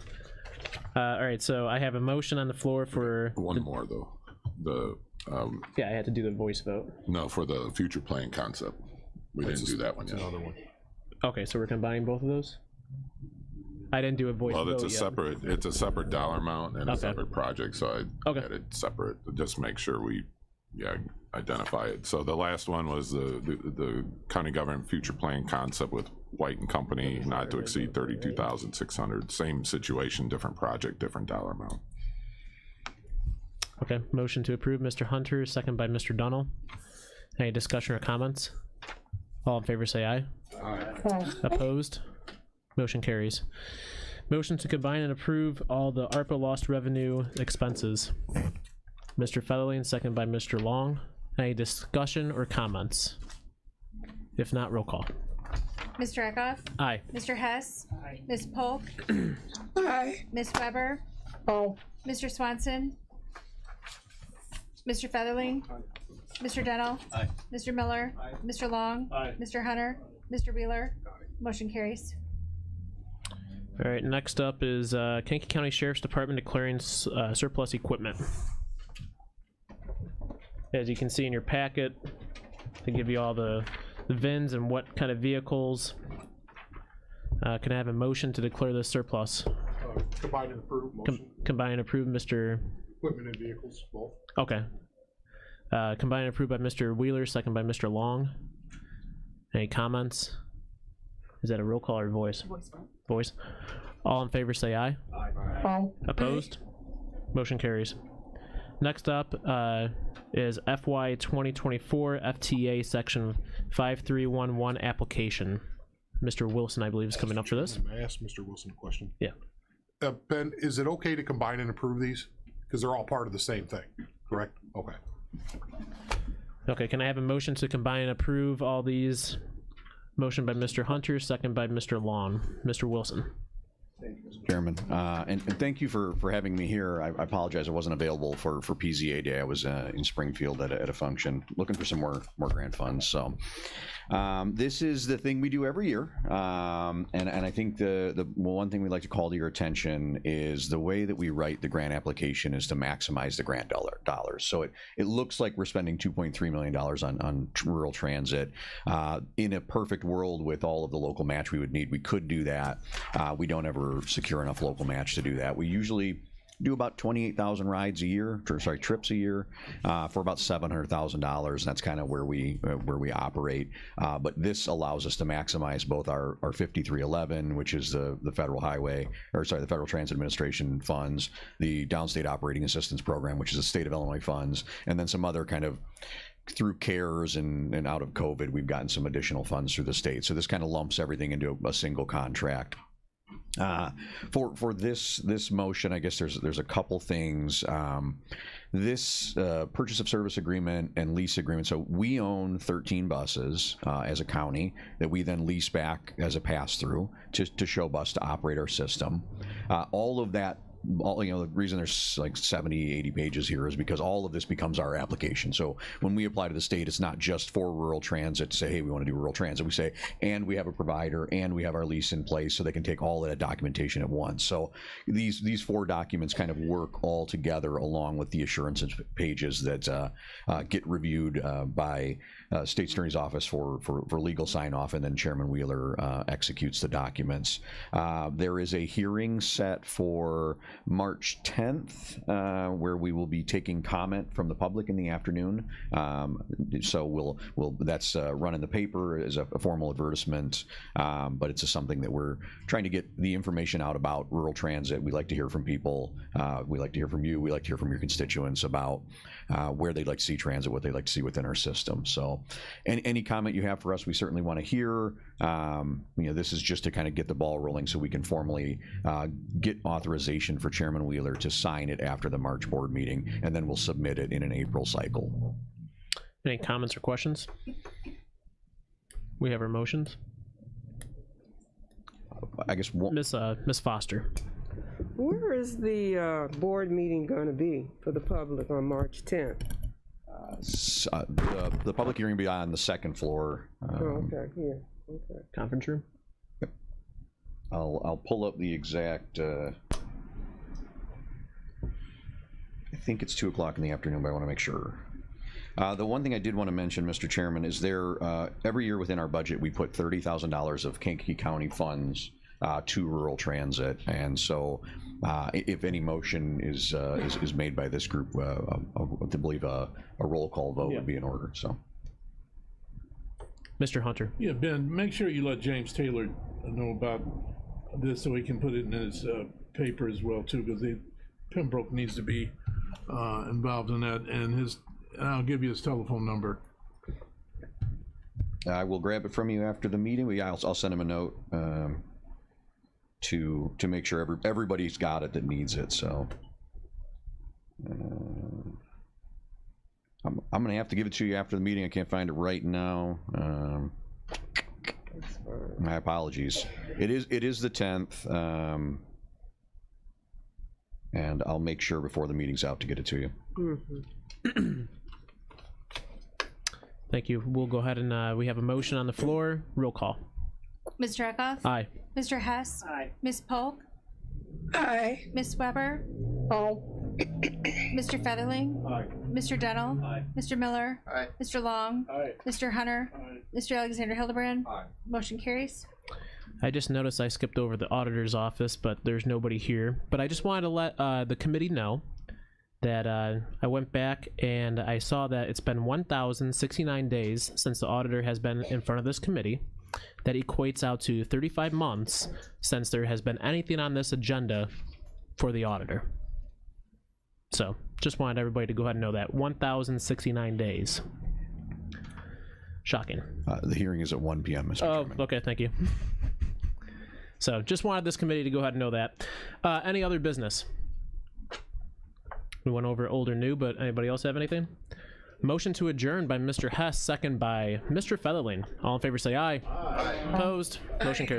All right, so I have a motion on the floor for. One more though. The Yeah, I had to do the voice vote. no, for the future playing concept. We didn't do that one yet. Another one. Okay, so we're combining both of those? I didn't do a voice Well, vote it's a separate dollar amount and a Okay. separate project, so I had it separate to just make sure we identify it. So the last one was the county government future plan concept with White and Company, not to exceed 32,600. Same situation, different project, different dollar amount. Okay, motion to approve, Mr. Hunter, second by Mr. Dunnell. Any discussion or comments? All in favor say aye. Aye. Opposed? Motion carries. Motion to combine and approve all the ARPA lost revenue expenses. Mr. Featherling, second by Mr. Long. Any discussion or comments? If not, roll call. Mr. Eckhoff? Aye. Mr. Hess? Ms. Polk? Aye. Ms. Weber? Oh. Mr. Swanson? Mr. Featherling? Mr. Dennell? Aye. Mr. Miller? Mr. Long? Mr. Hunter? Mr. Wheeler? Motion carries. All right, next up is Kankakee County Sheriff's Department declaring surplus equipment. As you can see in your packet, they give you all the VINs and what kind of vehicles. Can I have a motion to declare this surplus? Combine and approve motion. Combine and approve, Mr. Equipment and vehicles, both. Okay. Combine and approved by Mr. Wheeler, second by Mr. Long. Any comments? Is that a roll call or voice? Voice. All in favor say aye. Oh. Opposed? Motion carries. Next up is FY 2024 FTA Section 5311 application. Mr. Wilson, I believe, is coming up for this. May I ask Mr. Wilson a question? Yeah. Ben, is it okay to combine and approve these? Because they're all part of the same thing, correct? Okay. Okay, can I have a motion to combine and approve all these? Motion by Mr. Hunter, second by Mr. Long. Mr. Wilson. Chairman, and thank you for having me here. I apologize I wasn't available for PZA Day. I was in Springfield at a function looking for some more grant funds. So this is the thing we do every year, and I think the one thing we'd like to call to your attention is the way that we write the grant application is to maximize the grant dollars. So it looks like we're spending $2.3 million on rural transit. In a perfect world with all of the local match we would need, we could do that. We don't ever secure enough local match to do that. We usually do about 28,000 rides a year, trips a year, for about $700,000. And that's kind of where we operate. But this allows us to maximize both our 5311, which is the federal highway, or sorry, the Federal Transit Administration funds, the Downstate Operating Assistance Program, which is the state of Illinois funds, and then some other kind of through CARES and out of COVID, we've gotten some additional funds through the state. So this kind of lumps everything into a single contract. For this motion, I guess there's a couple things. This purchase of service agreement and lease agreement. So we own 13 buses as a county that we then lease back as a pass-through to Show Bus to operate our system. All of that. The reason there's like 70, 80 pages here is because all of this becomes our application. So when we apply to the state, it's not just for rural transit to say, hey, we want to do rural transit. We say, and we have a provider and we have our lease in place, so they can take all of that documentation at once. So these four documents kind of work all together along with the assurance pages that get reviewed by State Attorney's Office for legal sign-off, and then Chairman Wheeler executes the documents. There is a hearing set for March 10th, where we will be taking comment from the public in the afternoon. So we'll that's run in the paper as a formal advertisement, but it's just something that we're trying to get the information out about rural transit. We like to hear from people. We like to hear from you. We like to hear from your constituents about where they'd like to see transit, what they'd like to see within our system. So So any comment you have for us, we certainly want to hear. This is just to kind of get the ball rolling so we can formally get authorization for Chairman Wheeler to sign it after the March board meeting, and then we'll submit it in an April cycle. Any comments or questions? We have our motions. I guess Miss Foster. Where is the board meeting going to be for the public on March 10th? The public hearing will be on the second floor. Okay, yeah, okay. Conference room? Yep. I'll pull up the exact, I think it's 2 o'clock in the afternoon, but I want to make sure. The one thing I did want to mention, Mr. Chairman, is every year within our budget, we put $30,000 of Kankakee County funds to rural transit, and so if any motion is made by this group, I believe a roll call vote would be in order. So, Mr. Hunter. Yeah, Ben, make sure you let James Taylor know about this so he can put it in his paper as well too, because Pembroke needs to be involved in that, and I'll give you his telephone number. I will grab it from you after the meeting. I'll send him a note to make sure everybody's got it that needs it. So I'm gonna have to give it to you after the meeting. I can't find it right now. My apologies. It is the 10th, and I'll make sure before the meeting's out to get it to you. Mm-hmm. Thank you. We'll go ahead and we have a motion on the floor. Roll call. Mr. Eckhoff? Aye. Mr. Hess? Aye. Ms. Polk? Aye. Ms. Weber? Aye. Mr. Featherling? Aye. Mr. Dennell? Aye. Mr. Miller? Aye. Mr. Long? Aye. Mr. Hunter? Aye. Mr. Alexander Hildebrand? Aye. Motion carries. I just noticed I skipped over the auditor's office, but there's nobody here. But I just wanted to let the committee know that I went back and I saw that it's been 1,069 days since the auditor has been in front of this committee. That equates out to 35 months since there has been anything on this agenda for the auditor. So just wanted everybody to go ahead and know that 1,069 days. Shocking. The hearing is at 1 p.m. Mr. Chairman. Okay, thank you. So just wanted this committee to go ahead and know that. Any other business? We went over old or new, but anybody else have anything? Motion to adjourn by Mr. Hess, second by Mr. Featherling. All in favor say aye. Aye. Opposed? Motion carries.